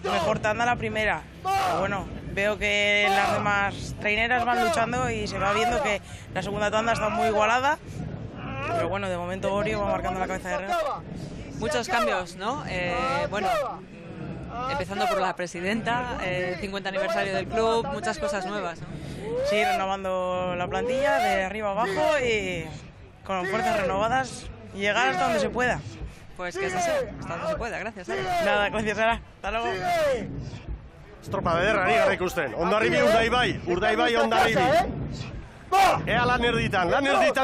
mejor tanda la primera. Pero bueno, veo que las demás traineras van luchando y se va viendo que la segunda tanda está muy igualada. Pero bueno, de momento Orio va marcando la cabeza de regata. Muchos cambios, ¿no? Empezando por la presidenta, 50 aniversario del club, muchas cosas nuevas, ¿no? Sí, renovando la plantilla de arriba abajo y con fuerzas renovadas y llegar hasta donde se pueda. Pues que es así, hasta donde se pueda, gracias, Sara. Nada, gracias, Sara. Hasta luego. Estropa ederra gara ikusten. Hondarribi Urdaibai, Hondarribi. Ea lan erditan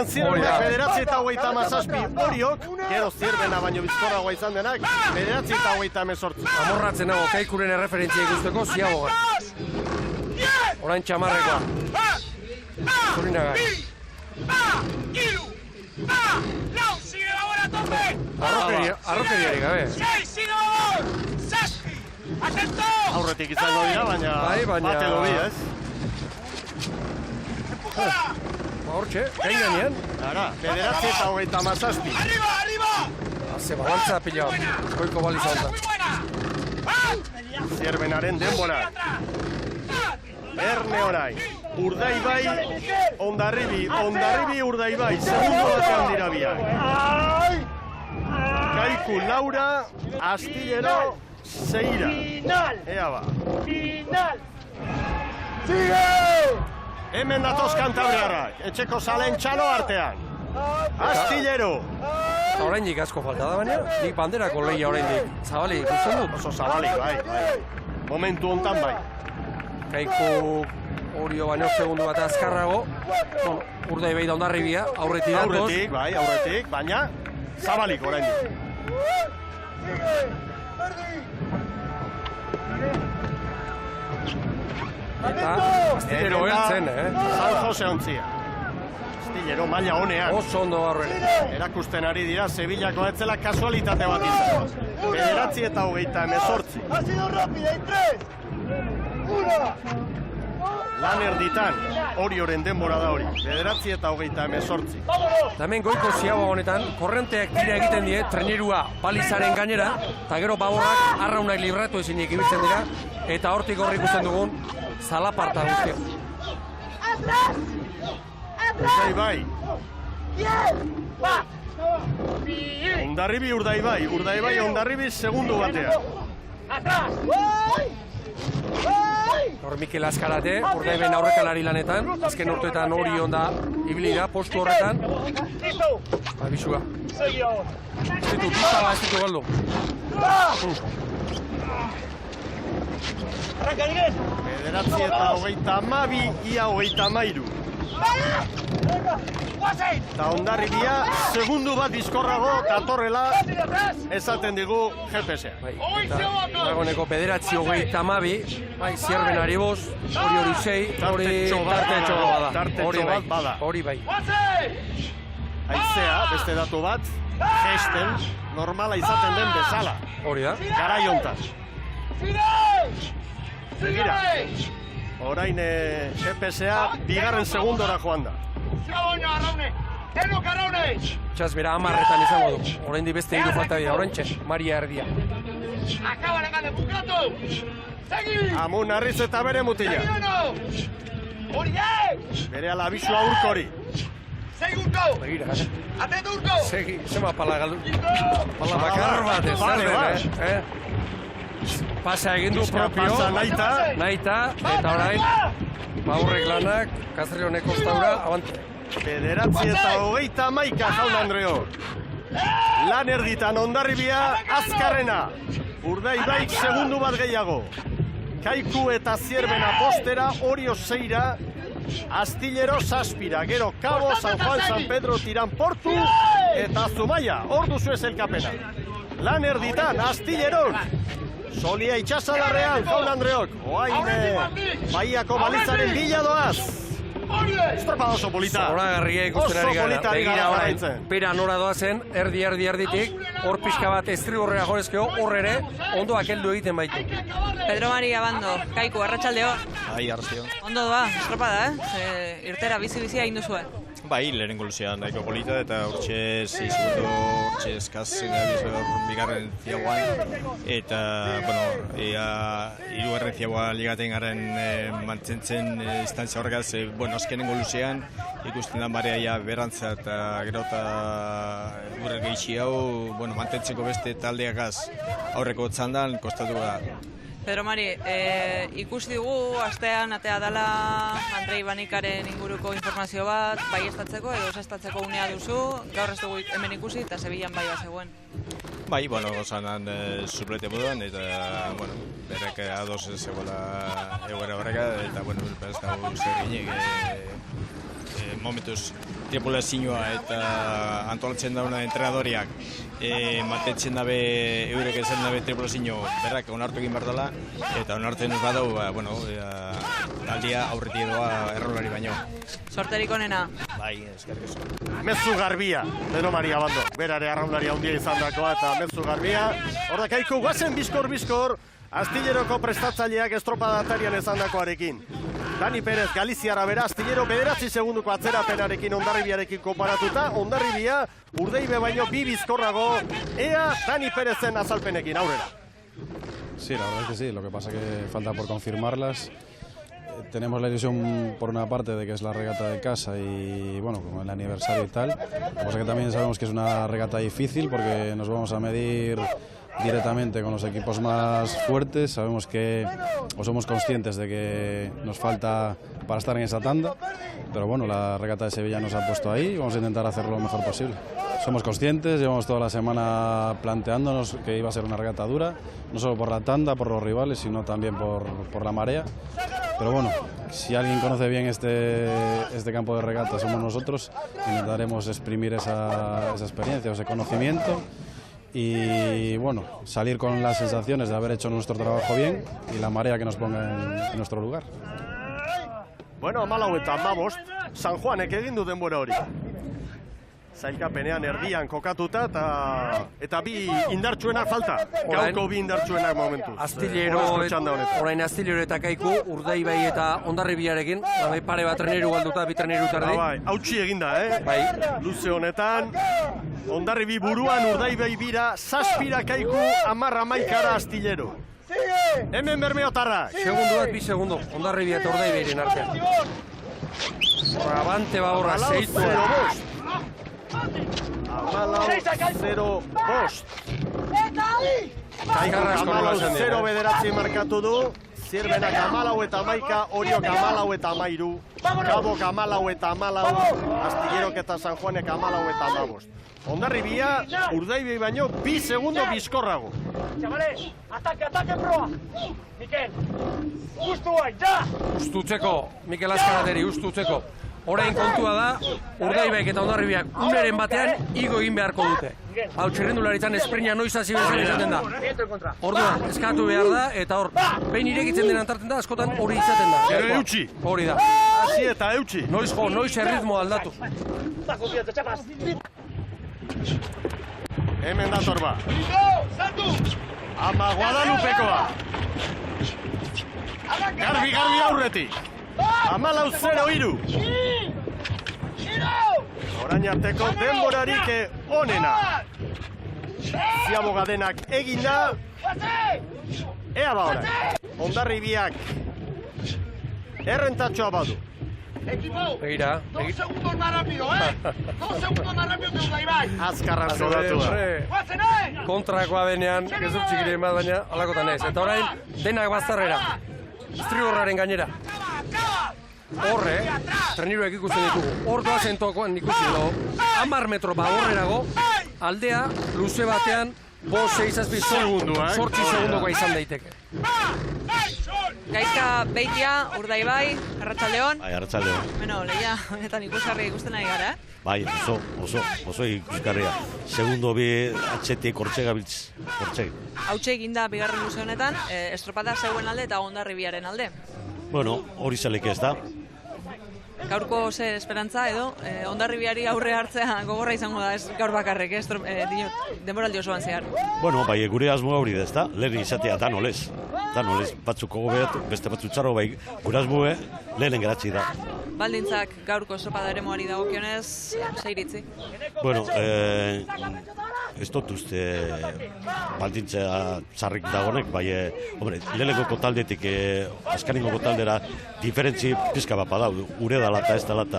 Zierbena, 9:37 Oriok, gero Zierbena baino bizkorragoa izan denak, 9:28. Amorratzen nago Kaikuren erreferentzia ikusteko ziago gara. Orain txamarrekoa. Zurinagai. Arrokeriari gabe. Aurretik izango dira, baina bat edo bi, ez? Hortxe, gain gainean. Ara, 9:27. Arriba! Haze balantza pila bat, koiko balizantza. Zierbenaren denbora. Erne orain. Urdaibai, Hondarribi, Urdaibai, segundo batean dira biak. Kaiku Laura, Astillero, Seira. Ea ba. Final! Sigue! Hemen datoz Kantabriarrak, etxeko salen txalo artean. Astillero. Oraindik asko falta da baina, nik banderako lehia oraindik. Zabalik ikusten dut? Oso zabalik, bai. Momentu hontan bai. Kaiku Orio baino segundu bat azkarrago. Urdaibai da Hondarribia, aurretik datoz. Aurretik, baina zabalik oraindik. Eta Astillero heltzen, San Jose ontzia. Astillero maila honean. Oso ondo aurrera. Erakusten ari dira, Sevillako etzela kasualitate bat izan. 9:28. Ha sido rápida, en 3, 1. Lan erditan, Orioren denbora da hori. 9:28. Eta hemen goiko ziago honetan, korrenteak tira egiten die, trenerua balizaren gainera, eta gero baborrak arraunak libratu ezinik ibiltzen dira, eta hortik horri ikusten dugun, zalaparta guztia. Urdaibai. Urdaibai, Hondarribi segundu batea. Hor Mikel Azkarate, Urdaiben aurrekalari lanetan, azken urteetan hori onda ibili da, postu horretan. Abisua. Ez ditu galdu. Bederatzi eta 32, ia 33. Eta Hondarribia segundu bat bizkorrago datorrela esaten digu GPS-a. Dagoeneko 9:32, Zierben Ariboz, hori 6, hori tarte bada. Hori bai. Aizea, beste datu bat, gesten, normala izaten den bezala. Hori da. Garai hontan. Begira, orain GPS-a bigarren segundora joan da. Txaz bera 10etan izango du. Orain di beste 3 falta dira, orain txe, Maria erdia. Amun Arriz eta bere mutila. Bere ala abisua urkori. Begira, segi, zema pala galdu. Pala bakar bat ez da, Pasa egin du propio, naita, eta orain, baurrek lanak, Kazrionek ostaura, abante. 9:31, Jaun Andreo. Lan erditan Hondarribia azkarrena. Urdaibaik segundu bat gehiago. Kaiku eta Zierbena postera, Orio 6, Astillero 7, gero Cabo, San Juan, San Pedro, Tiran, Portu eta Zumaia. Hor duzu ez elkapena. Lan erditan Astillerok. Solia itxasalarrean, Jaun Andreok. Oain Baiako balizaren bila doaz. Estropa oso polita. Zoragarria ikusten ari gara. Begira orain, pera nora doazen, erditik, hor pixka bat estrigorrera jorezkeo, hor ere, ondoak heldu egiten baitu. Pedro Maria Bando, Kaiku, arratsaldeo. Bai, arratsaldeo. Ondo doa, estropa da, irtera bizi-bizi egin duzue. Bai, lehenengo luzean daiko polita, eta hortxe 6 segundo, hortxe eskaz, bigarren ziagoan, eta, bueno, hirugarren ziagoan ligaten garen mantzentzen instantzia horregaz, bueno, azkenengo luzean, ikusten da barea berrantza eta gero eta gure gehitsi hau, bueno, mantentzeko beste taldeagaz aurreko txandan kostatu da. Pedro Mari, ikusi dugu, astean atea dela Andrei Banikaren inguruko informazio bat, bai estatzeko edo esestatzeko unea duzu, gaur ez dugu hemen ikusi eta Sevillan bai bat zegoen. Bai, bueno, gozanan suplete moduan, eta, bueno, berek ados zegoela egoera horreka, eta, bueno, ez dago zer ginek, momentuz tripulazioa eta antolatzen dauna entrenadoriak mantentzen dabe eurek ezen dabe tripulazio berrak onartu egin behar dela eta onartzen ez badau, bueno, aldia aurretik doa errolari baino. Sorterik onena. Bai, eskerrik asko. Mezu garbia, Pedro Maria Bando, berare arraunari handia izan dakoa eta mezu garbia. Horda Kaiku, guazen bizkor, Astilleroko prestatzaileak estropadatarian izan dakoarekin. Dani Perez, Galiziara bera, Astillero 9 segunduko atzerapenarekin Hondarribiarekin konparatuta, Hondarribia Urdaibe baino 2 bizkorrago, ea Dani Perezen azalpenekin, aurrera. Sí, la verdad es que sí, lo que pasa que falta por confirmarlas. Tenemos la ilusión por una parte de que es la regata de casa y bueno, como el aniversario y tal. Lo que pasa que también sabemos que es una regata difícil porque nos vamos a medir directamente con los equipos más fuertes, sabemos que, o somos conscientes de que nos falta para estar en esa tanda, pero bueno, la regata de Sevilla nos ha puesto ahí y vamos a intentar hacerlo lo mejor posible. Somos conscientes, llevamos toda la semana planteándonos que iba a ser una regata dura, no solo por la tanda, por los rivales, sino también por la marea, pero bueno, si alguien conoce bien este campo de regata somos nosotros, intentaremos exprimir esa experiencia, ese conocimiento, y bueno, salir con las sensaciones de haber hecho nuestro trabajo bien y la marea que nos ponga en nuestro lugar. Bueno, 14 eta 15, San Juanek egin du denbora hori. Zailkapenean erdian kokatuta eta bi indartsuenak falta. Gauko bi indartsuenak momentuz. Orain Astillero eta Kaiku, Urdaibai eta Hondarribiarekin, pare bat treneru galduta, bi treneru tardi. Bai, hautsi eginda, Bai. Luze honetan, Hondarribi buruan Urdaibai bira, 7 Kaiku, 10-11 Astillero. Hemen Bermeotarrak. Segundu bat, 2 segundo, Hondarribi eta Urdaibairen artean. Abante Baborra, 6-0. 0-5. Amalau 0 bederatzi markatu du. Zirbenak 14 eta 11, Oriok 14 eta 13, Kabok 14 eta 14, Astillerok eta San Juanek 14 eta 15. Hondarribia, Urdaibai baino, 2 segundo bizkorrago. Chavales, ataque, proa! Mikel, justu bai, ja! Ustutzeko, Mikel Azkarateri, ustutzeko. Orain kontua da, Urdaibaik eta Hondarribiak uneren batean igo egin beharko dute. Hau txirrendularitzan esprina noiz hasi bezala izaten da. Orduan, eskatu behar da, eta hor, behin irekitzen den antartzen da, askotan hori izaten da. Gero eutxi. Hori da. Hasi eta eutxi. Noiz erritmo aldatu. Hemen dator ba. Ama Guadalupekoa. Garbi aurretik. 14-0-3. Orain arteko denborarik onena. Ziabogadenak eginda. Ea ba orain. Hondarribiak errentatxoa badu. Begira. 2 segundos más rápido, 2 segundos más rápido que Urdaibai. Azkarra zodatu da. Kontrakoa denean, gezurtxikiren bat baina, alakotan ez. Eta orain, denak bazterrera. Istriborraren gainera. Horre, treniruek ikusten ditugu. Hor doazen tokoan ikusten dugu. 10 metro horrerago, aldea, luze batean, 5-6 segundokoa izan daiteke. Gaizka Beitia, Urdaibai, Arratsaldeon. Bai, Arratsaldeon. Bueno, lehia, honetan ikusgarri ikusten ari gara, Bai, oso ikusgarria. Segundo bi atxetik hortxe gabiltz, hortxe. Hautxe eginda bigarren luze honetan, estropada zeuen alde eta Hondarribiaren alde. Bueno, hori zalek ez da. Gaurko zer esperantza edo, Hondarribiari aurre hartzea gogorra izango da, ez gaur bakarrik, denboraldi osoan zehar. Bueno, bai, gure asmoa hori da, ez da? Lehen izatea danolez. Danolez, batzuk gogobeatu, beste batzuk txarro bai, gure asmoe, lehenen geratzi da. Baldintzak gaurko estropada ere moari dagokionez, zeiritzi? Bueno, ez dut uste baldintza txarrik dagonek, bai, hombre, lehenengoko taldetik azkaningoko taldera diferentzi pizka bat badau, ure dala eta ez dala eta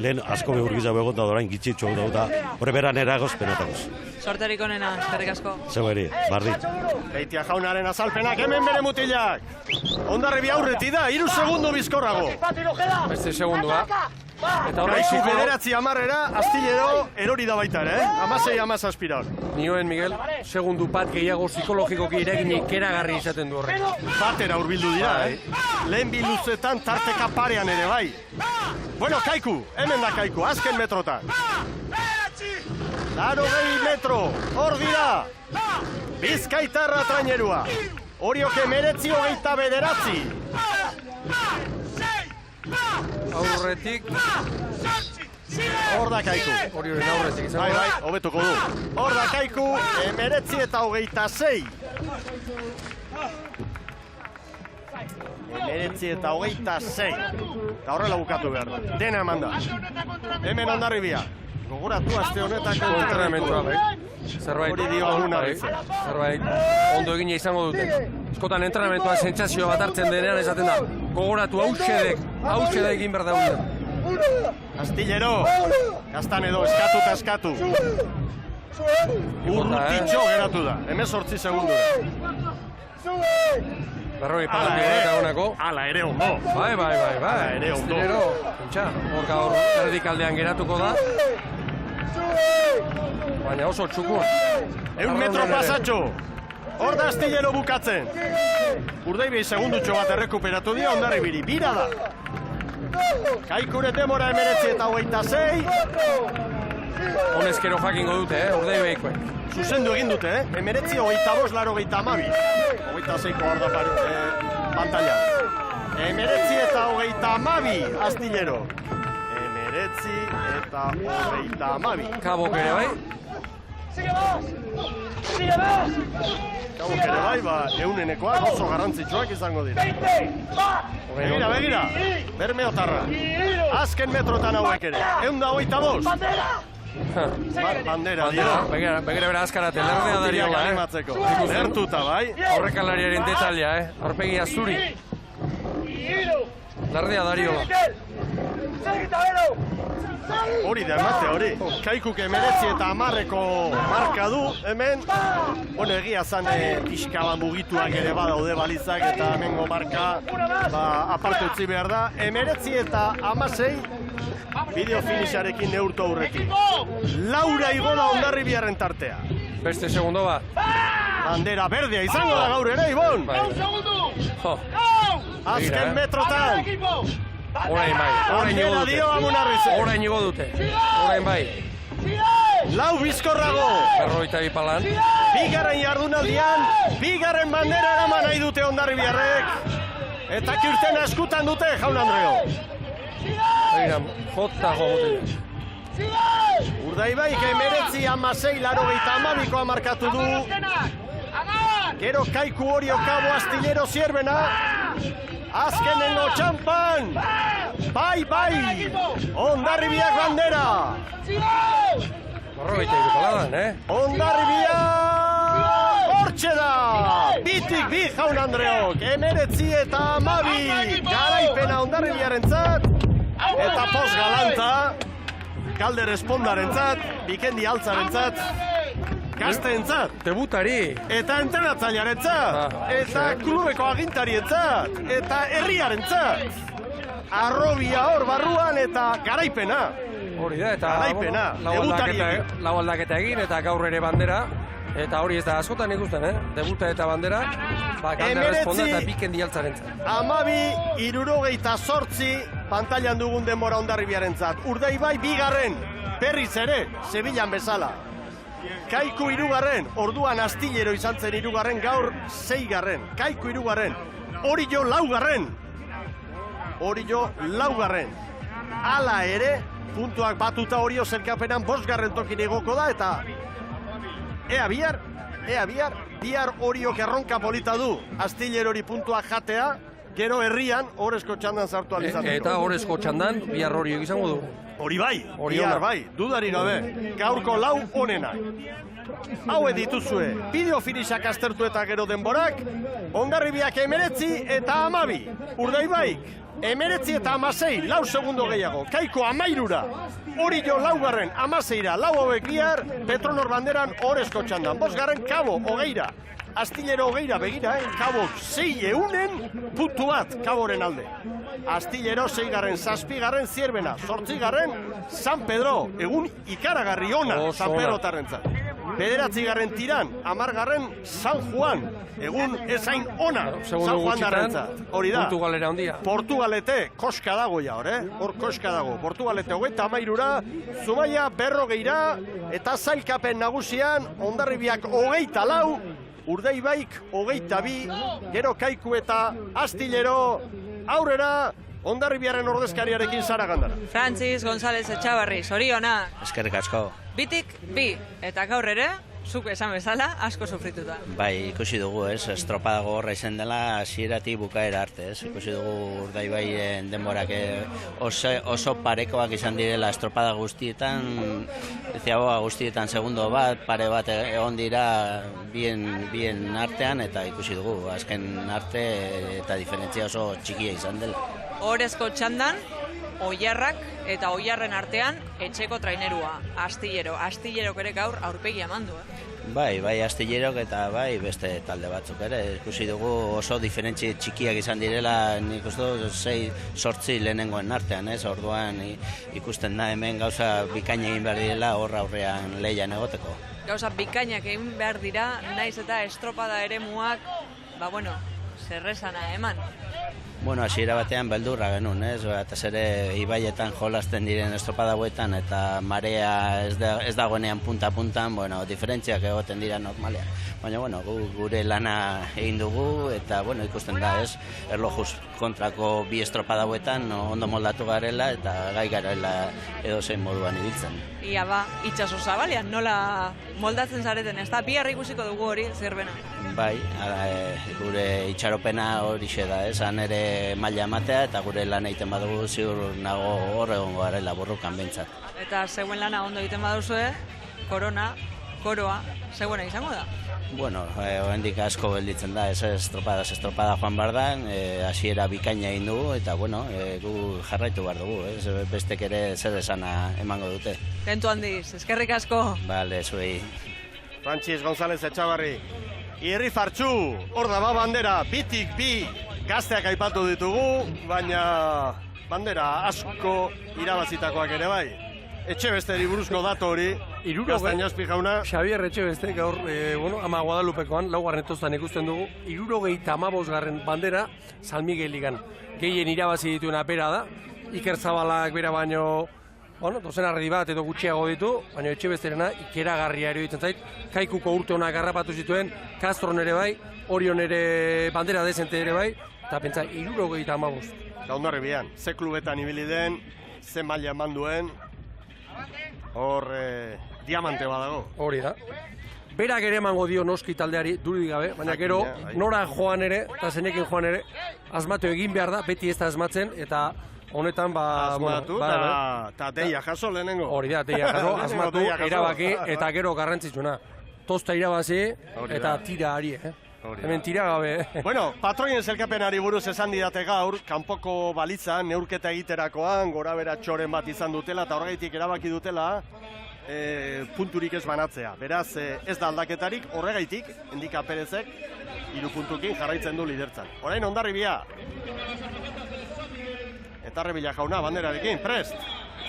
lehen asko behur gizago egon da orain gitxitxo da, hori beran eragoz penatagoz. Sorterik onena, eskerrik asko. Zeu eri, bardit. Beitia jaunaren azalpenak hemen bere mutilak. Hondarribi aurreti da, 3 segundo bizkorrago. Beste segundua. Eta Kaiku bederatzi 10-era, Astillero erori da baita ere, 16-17. Nioen, Miguel, segundu bat gehiago psikologikoki ireginik eragarri izaten du horrek. Batera hurbildu dira, Lehen bi luzetan tarteka parean ere bai. Bueno, Kaiku, hemen da Kaiku, azken metrotan. 80 metro, hor dira. Bizkaitarra trainerua. Orioke 19-bederatzi. Aurretik. Hor da Kaiku. Orioren aurretik izango da. Bai, hobetuko du. Hor da Kaiku, 19-26. 19-26. Eta horrela bukatu behar da. Dena eman da. Hemen Hondarribia. Gogoratu aste honetako entrenamentua, zerbait ondo egina izango dute. Eskotan entrenamentua sentsazio bat hartzen denean esaten da, gogoratu hauxe da egin behar dauden. Astillero, Kastan edo, eskatu. Urrutitxo geratu da, 18 segundura. Berroi palandio eta honako. Ala ere ondo. Bai. Ala ere ondo. Astillero, pentsa, hor gaur erdikaldean geratuko da. Baina oso txukun. 1 metro pasatxo. Hor da Astillero bukatzen. Urdaibai segundutxo bat errekuperatu dira Hondarribiri. Bira da. Kaikure demora 19-26. Honezkero jakingo dute, Urdaibaikoek. Zuzendu egin dute, 19-25-82. 26ko hor da pantalla. 19:32 Astillero. 19:32. Kabok ere bai. Kabok ere bai, eunenekoak oso garrantzitsuak izango dira. Begira, Bermeotarra. Azken metrotan hauek ere, 125. Bandera dio. Begira azkarate, lerdea dariola, animatzeko. Lertuta, bai. Aurrekalariaren detalia, aurpegia zuri. Lerdea dariola. Hori da emate, hori. Kaikuk 19:10 marka du, hemen. Bueno, egia zan pixka mugituak ere badaude balizak eta hemengo marka aparte utzi behar da. 19:16 bideo finisharekin neurtu aurretik. Laura igo da Hondarribiaren tartea. Beste segundo bat. Bandera berdea izango da gaur ere, Ibon. Azken metrotan. Orain bai, orain igo dute. Orain bai. Lau bizkorrago. 42 palan. Bigarren jardunaldian, bigarren bandera eraman nahi dute Hondarribiarrek. Eta kirten eskutan dute, Jaun Andreo. Begira, jota jogote. Urdaibaik 19:16 markatu du. Gero Kaiku Orio Kabo Astillero Zierbena. Azkenengo txampan! Bai! Hondarribiak bandera! Hondarribia! Hortxe da! Bitik bi, Jaun Andreok! 19:12 garaipena Hondarribiarentzat! Eta post galanta! Kalder Espondarentzat, Bikendi Altzarentzat, Gazteentzat, debutari, eta entrenatzailearentzat, eta klubeko agintarientzat, eta herriarentzat. Arrobia hor barruan eta garaipena. Hori da, eta garaipena, debutariek. Lau aldaketa egin eta gaur ere bandera. Eta hori ez da askotan ikusten, debuta eta bandera. Kalder Esponda eta Bikendi Altzarentzat. 12:68 pantailan dugun denbora Hondarribiarentzat. Urdaibai bigarren, berriz ere, Sevillan bezala. Kaiku irugarren, orduan Astillero izan zen irugarren, gaur 6garren. Kaiku irugarren, Orio laugarren. Hala ere, puntuak batuta Orio zerkapenan 5garren tokin egoko da, eta ea bihar, Oriok erronka polita du Astillerori puntuak jatea, gero herrian Orezko txandan sartu alizateko. Eta Orezko txandan bihar Oriok izango du. Hori bai, bihar bai, dudari gabe, gaurko lau onenak. Hau dituzue, bideo finishak aztertu eta gero denborak, Hondarribiak 19 eta 12, Urdaibaik 19 eta 16, lau segundo gehiago, Kaiko 13ra, Orio laugarren 16ra, lau hauek bihar, Petronor banderan Orezko txandan, 5garren Kabo 20ra, Astillero 20ra, begira, Kabok 6 puntu bat Kaboren alde. Astillero 6garren, 7garren Zierbena, 8garren San Pedro, egun ikaragarri ona San Pedro tarrentzat. 9garren Tiran, 10garren San Juan, egun ezain ona San Juan darrentzat. Hori da, Portugalera handia. Portugalete, koska dago ja, hor koska dago. Portugalete 33ra, Zumaia 40ra, eta zailkapen nagusian Hondarribiak 24, Urdaibaik 22, gero Kaiku eta Astillero aurrera Hondarribiaren ordezkariarekin Sara Gandara. Francis González Etxabarri, zorionak. Eskerrik asko. Bitik bi, eta gaur ere, zuk esan bezala, asko sufrituta. Bai, ikusi dugu, estropada gogorra izan dela hasieratik bukaera arte, ikusi dugu Urdaibaien denborak oso parekoak izan direla estropada guztietan, guztietan segundo bat, pare bat egon dira bien artean, eta ikusi dugu, azken arte eta diferentzia oso txikia izan dela. Orezko txandan, Oiarrak eta Oiarren artean etxeko trainerua, Astillerok ere gaur aurpegia emandu. Bai, Astillerok eta bai beste talde batzuk ere. Ikusi dugu oso diferentzi txikiak izan direla, nik uste dut 6-8 lehenengoen artean, orduan ikusten da hemen gauza bikaina egin behar direla hor aurrean lehian egoteko. Gauza bikainak egin behar dira, naiz eta estropada eremuak, zerrezana eman. Bueno, hasiera batean beldurra genuen, ez? Eta ere ibaietan jolasten diren estropada hauetan eta marea ez dagoenean punta-puntan, bueno, diferentziak egoten dira normalean. Baina, bueno, gure lana egin dugu eta, bueno, ikusten da, ez? Erlojuz kontrako bi estropada hauetan ondo moldatu garela eta gai garela edozein moduan ibiltzen. Ia ba, itxaso zabalean, nola moldatzen zareten, ez da? Bihar ikusiko dugu hori, Zierbena. Bai, gure itxaropena horixe da, han ere maila ematea eta gure lan egiten badugu ziur nago hor egongo garela borrokan behintzat. Eta zeuen lana ondo egiten baduzue, koroa, zeuena izango da? Bueno, oraindik asko gelditzen da, ez estropada joan behar da, hasiera bikaina egin dugu eta, bueno, gu jarraitu behar dugu, bestek ere zer esana emango dute. Tentu handiz, eskerrik asko. Bale, zuei. Frantxis González Etxabarri, Irri Fartxu, hor da ba bandera, bitik bi gazteak aipatu ditugu, baina bandera asko irabazitakoak ere bai. Etxebesteri buruzko datu hori, Gaztainazpi jauna. Xabier Etxebeste, gaur, ama Guadalupekoan, laugarren etostan ikusten dugu, 75. bandera San Miguel ligan. Gehien irabazi dituena bera da, Iker Zabalak bera baino, dozen arredi bat edo gutxiago ditu, baina Etxebesterena ikeragarria ere ditzen zait, Kaikuko urte honak garrapatu zituen, Castron ere bai, Orion ere bandera dezente ere bai, eta pentsa, 75. Gaundarribian, ze klubetan ibili den, ze maila eman duen, hor diamante badago. Hori da. Berak ere emango dio noski taldeari durik gabe, baina gero nora joan ere, eta zenekin joan ere, asmatu egin behar da, beti ez da asmatzen, eta honetan asmatu eta teia jaso lehenengo. Hori da, teia jaso, asmatu, erabaki, eta gero garrantzitsuna. Tosta irabazi, eta tira ari, Hemen tira gabe. Bueno, patroien zelkapenari buruz esan didate gaur, kanpoko balitzan, neurketa egiterakoan, gora bera txoren bat izan dutela, eta horregaitik erabaki dutela, punturik ez banatzea. Beraz, ez da aldaketarik, horregaitik, Endika Perezek, 3 puntukin jarraitzen du lidertzan. Orain Hondarribia. Eta Rebila jauna, banderarekin, prest.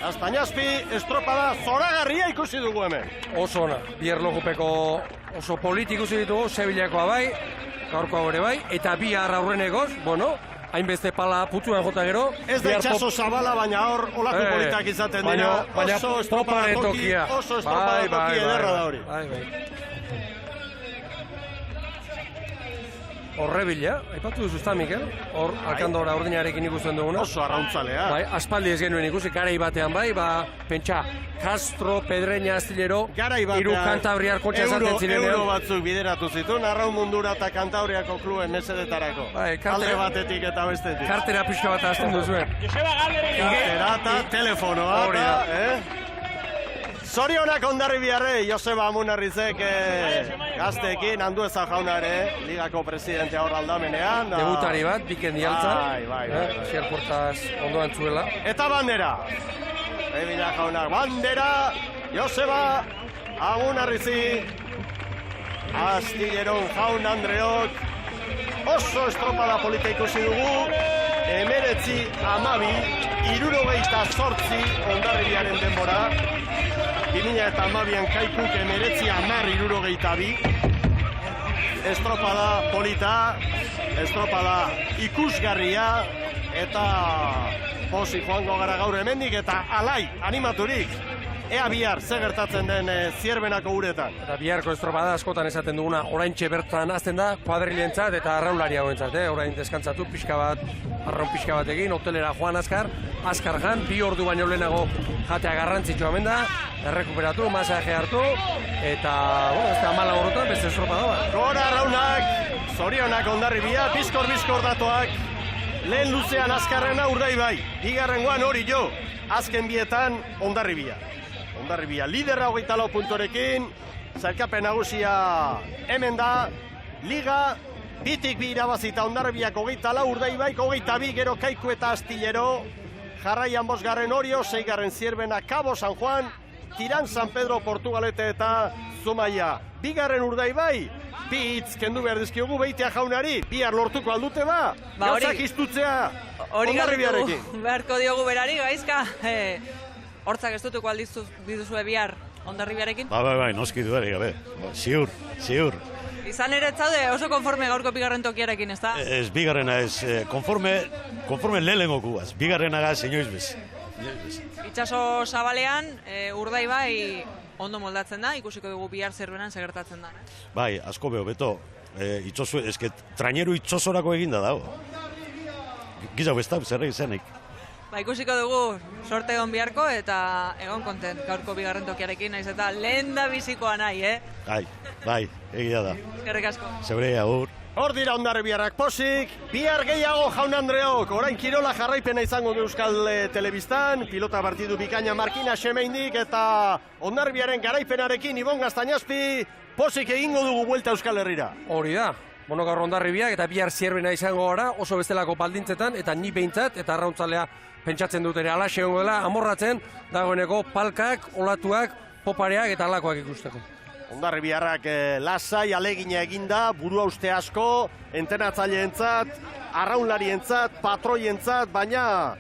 Gaztainazpi, estropada zoragarria ikusi dugu hemen. Oso ona, bi erlojupeko oso politi ikusi ditugu, Sevillakoa bai, gaurkoa ere bai, eta bi aurrenegoz, hainbeste pala putzuan jota gero. Ez da itxaso zabala, baina hor olako politak izaten dira. Oso estropada toki ederra da hori. Horrebila, aipatu duzu ezta, Mikel? Hor, Alkandora ordinarekin ikusten duguna. Oso arrautzalea. Bai, aspaldi ez genuen ikusi, garai batean bai, pentsa, Castro, Pedreña, Astillero, hiru Kantabriar kotxa zaten ziren. Euro batzuk bideratu zituen, Arraun Mundura eta Kantabriako kluben mesedetarako. Alde batetik eta bestetik. Kartera pixka bat azten duzuen. Kartera eta telefonoa. Zorionak Hondarribiarrei, Joseba Amunarrizek gazteekin, Andueza jauna ere, ligako presidentea hor aldamenean. Debutari bat, Biken Dialtza, Asier Portaz ondoan zuela. Eta bandera, Rebila jauna, bandera, Joseba Amunarrizi, Astilleron jaun Andreok, oso estropada polita ikusi dugu, 19-12 Hondarribiaren denbora, 2012an Kaikuk 19-10-62. Estropada polita, estropada ikusgarria, eta posi joango gara gaur hemendik, eta alai, animaturik. Ea bihar, ze gertatzen den Zierbenako uretan. Eta biharko estropada askotan esaten duguna, oraintxe bertan azten da, kuadrilentzat eta arraunlari hauentzat, orain deskantzatu pixka bat, arraun pixka bat egin, hotelera joan azkar jan, 2 ordu baino lehenago jatea garrantzitsua hemen da, errekuperatu, masaje hartu, eta, ez da mala horretan, beste estropada bat. Gora arraunak, zorionak Hondarribia, bizkor datuak, lehen luzean azkarrena Urdaibai, bigarrengoan hori jo, azken bietan Hondarribia. Hondarribia liderra 24 puntorekin, zailkapen nagusia hemen da, liga, bitik bi irabazita Hondarribiak 24, Urdaibaik 22, gero Kaiku eta Astillero, jarraian 5. Orio, 6. Zierbena, Cabo San Juan, Tiran San Pedro, Portugalete eta Zumaia. 2. Urdaibai, bi hitz kendu behar dizkiogu Beitia jaunari, bihar lortuko aldute ba, gauzak iztutzea Hondarribiarekin. Beharko diogu berari, gaizka, hortzak ez dutuko aldizue bihar Hondarribiarekin? Bai, noski duari gabe, ziur. Izan ere zaude oso konforme gaurko bigarren tokiarekin, ez da? Ez, bigarrena ez, konforme lehenengokuaz, bigarrena gaz, inoiz bez. Itxaso zabalean, Urdaibai ondo moldatzen da, ikusiko dugu bihar zerbenan segertatzen da. Bai, asko beho, beto, traineru itxosorako eginda dago. Gizau ez da, zer izanik. Ikusiko dugu sorte egon biharko eta egon kontent gaurko bigarren tokiarekin, naiz eta lehen da bizikoa nahi, Bai, egia da. Eskerrik asko. Zeure, agur. Hor dira Hondarribiarrak pozik, bihar gehiago Jaun Andreok, orain kirola jarraipena izango Euskal Telebistan, pilota partidu bikaina Markina Xemeindik eta Hondarribiaren garaipenarekin Ibon Gaztañazpi pozik egingo dugu buelta Euskal Herrira. Hori da. Gaur Hondarribiak eta bihar zierbena izango gara, oso bestelako baldintzetan, eta ni behintzat, eta arrauntzalea pentsatzen dut ere alaxe egongo dela, amorratzen, dagoeneko palkak, olatuak, popareak eta alakoak ikusteko. Hondarribiarrak lasai alegina eginda, burua uste asko, entrenatzaileentzat, arraunlarientzat, patroientzat, baina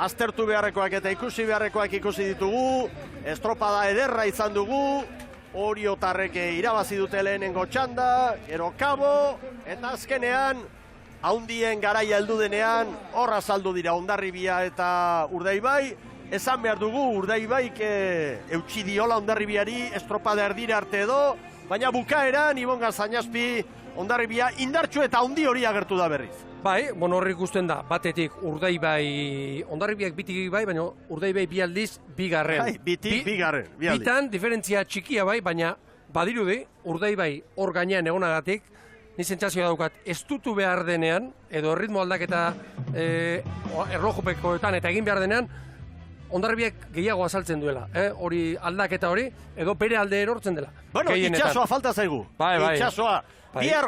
aztertu beharrekoak eta ikusi beharrekoak ikusi ditugu, estropada ederra izan dugu, Oriotarrek irabazi dute lehenengo txanda, gero kabo, eta azkenean, haundien garaia heldu denean, horra saldu dira Hondarribia eta Urdaibai, esan behar dugu Urdaibaik eutxi diola Hondarribiari estropada erdira arte edo, baina bukaeran Ibon Gaztañazpi Hondarribia indartsu eta haundi hori agertu da berriz. Bai, hor ikusten da, batetik Urdaibai, Hondarribiak bitik bai, baina Urdaibai bi aldiz bigarren. Bai, bigarren, bi aldiz. Bitan diferentzia txikia bai, baina badirudi Urdaibai hor gainean egonagatik, ni sentsazioa daukat, ez dutu behar denean, edo erritmo aldaketa erlojupekoetan eta egin behar denean, Hondarribiak gehiago azaltzen duela, hori aldaketa hori, edo bere alde erortzen dela. Bueno, itxasoa falta zaigu. Bai. Itxasoa. Bihar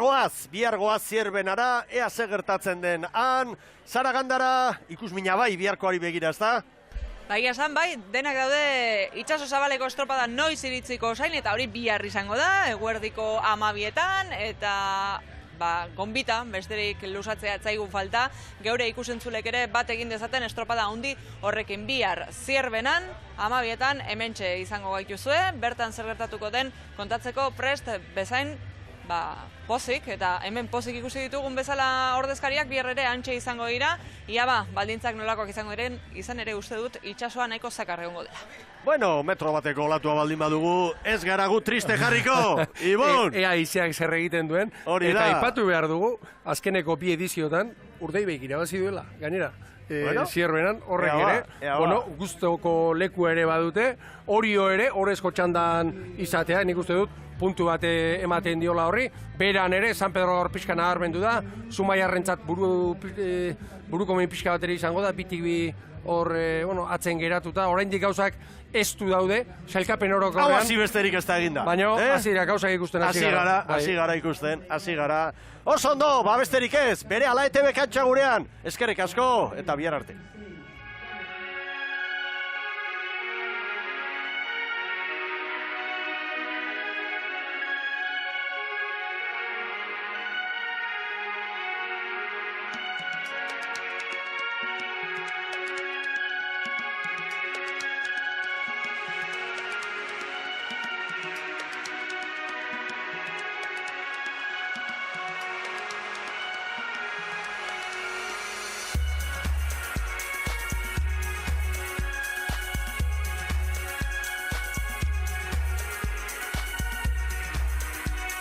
goaz zierbenara, ea gertatzen den han, Zaragandara, ikusmina bai, biharkoari begira, ez da? Bai, esan bai, denak daude itxaso zabaleko estropada noiz iritziko zain, eta hori bihar izango da, eguerdiko 12etan, eta gonbita, besterik luzatzea etzaigun falta, geure ikusentzulek ere bat egin dezaten estropada handi horrekin bihar zierbenan, 12etan hementxe izango gaituzue, bertan zer gertatuko den kontatzeko prest bezain pozik, eta hemen pozik ikusi ditugun bezala ordezkariak bihar ere antxe izango dira, ia baldintzak nolakoak izango diren, izan ere uste dut itxasoa nahiko zakar egongo dela. Bueno, metro bateko olatua baldin badugu, ez gara gu triste jarriko, Ibon! Ea izeak zer egiten duen, eta aipatu behar dugu, azkeneko bi ediziotan, Urdaibaik irabazi duela, gainera. Zierbenan, horrek ere, guztoko leku ere badute, Orio ere, horrezko txandan izatea, nik uste dut, puntu bat ematen diola horri, beran ere, San Pedro hor pixka naharmendu da, Zumaiarrentzat buruko min pixka bat ere izango da, bitik bi hor atzen geratuta, oraindik gauzak ez du daude, sailkapen orokorrean. Hau hasi besterik ez da eginda. Baina, hasi gauzak ikusten hasi gara. Hasi gara. Oso ondo, besterik ez, bere ala ETV kantxa gurean, eskerrik asko, eta bihar arte.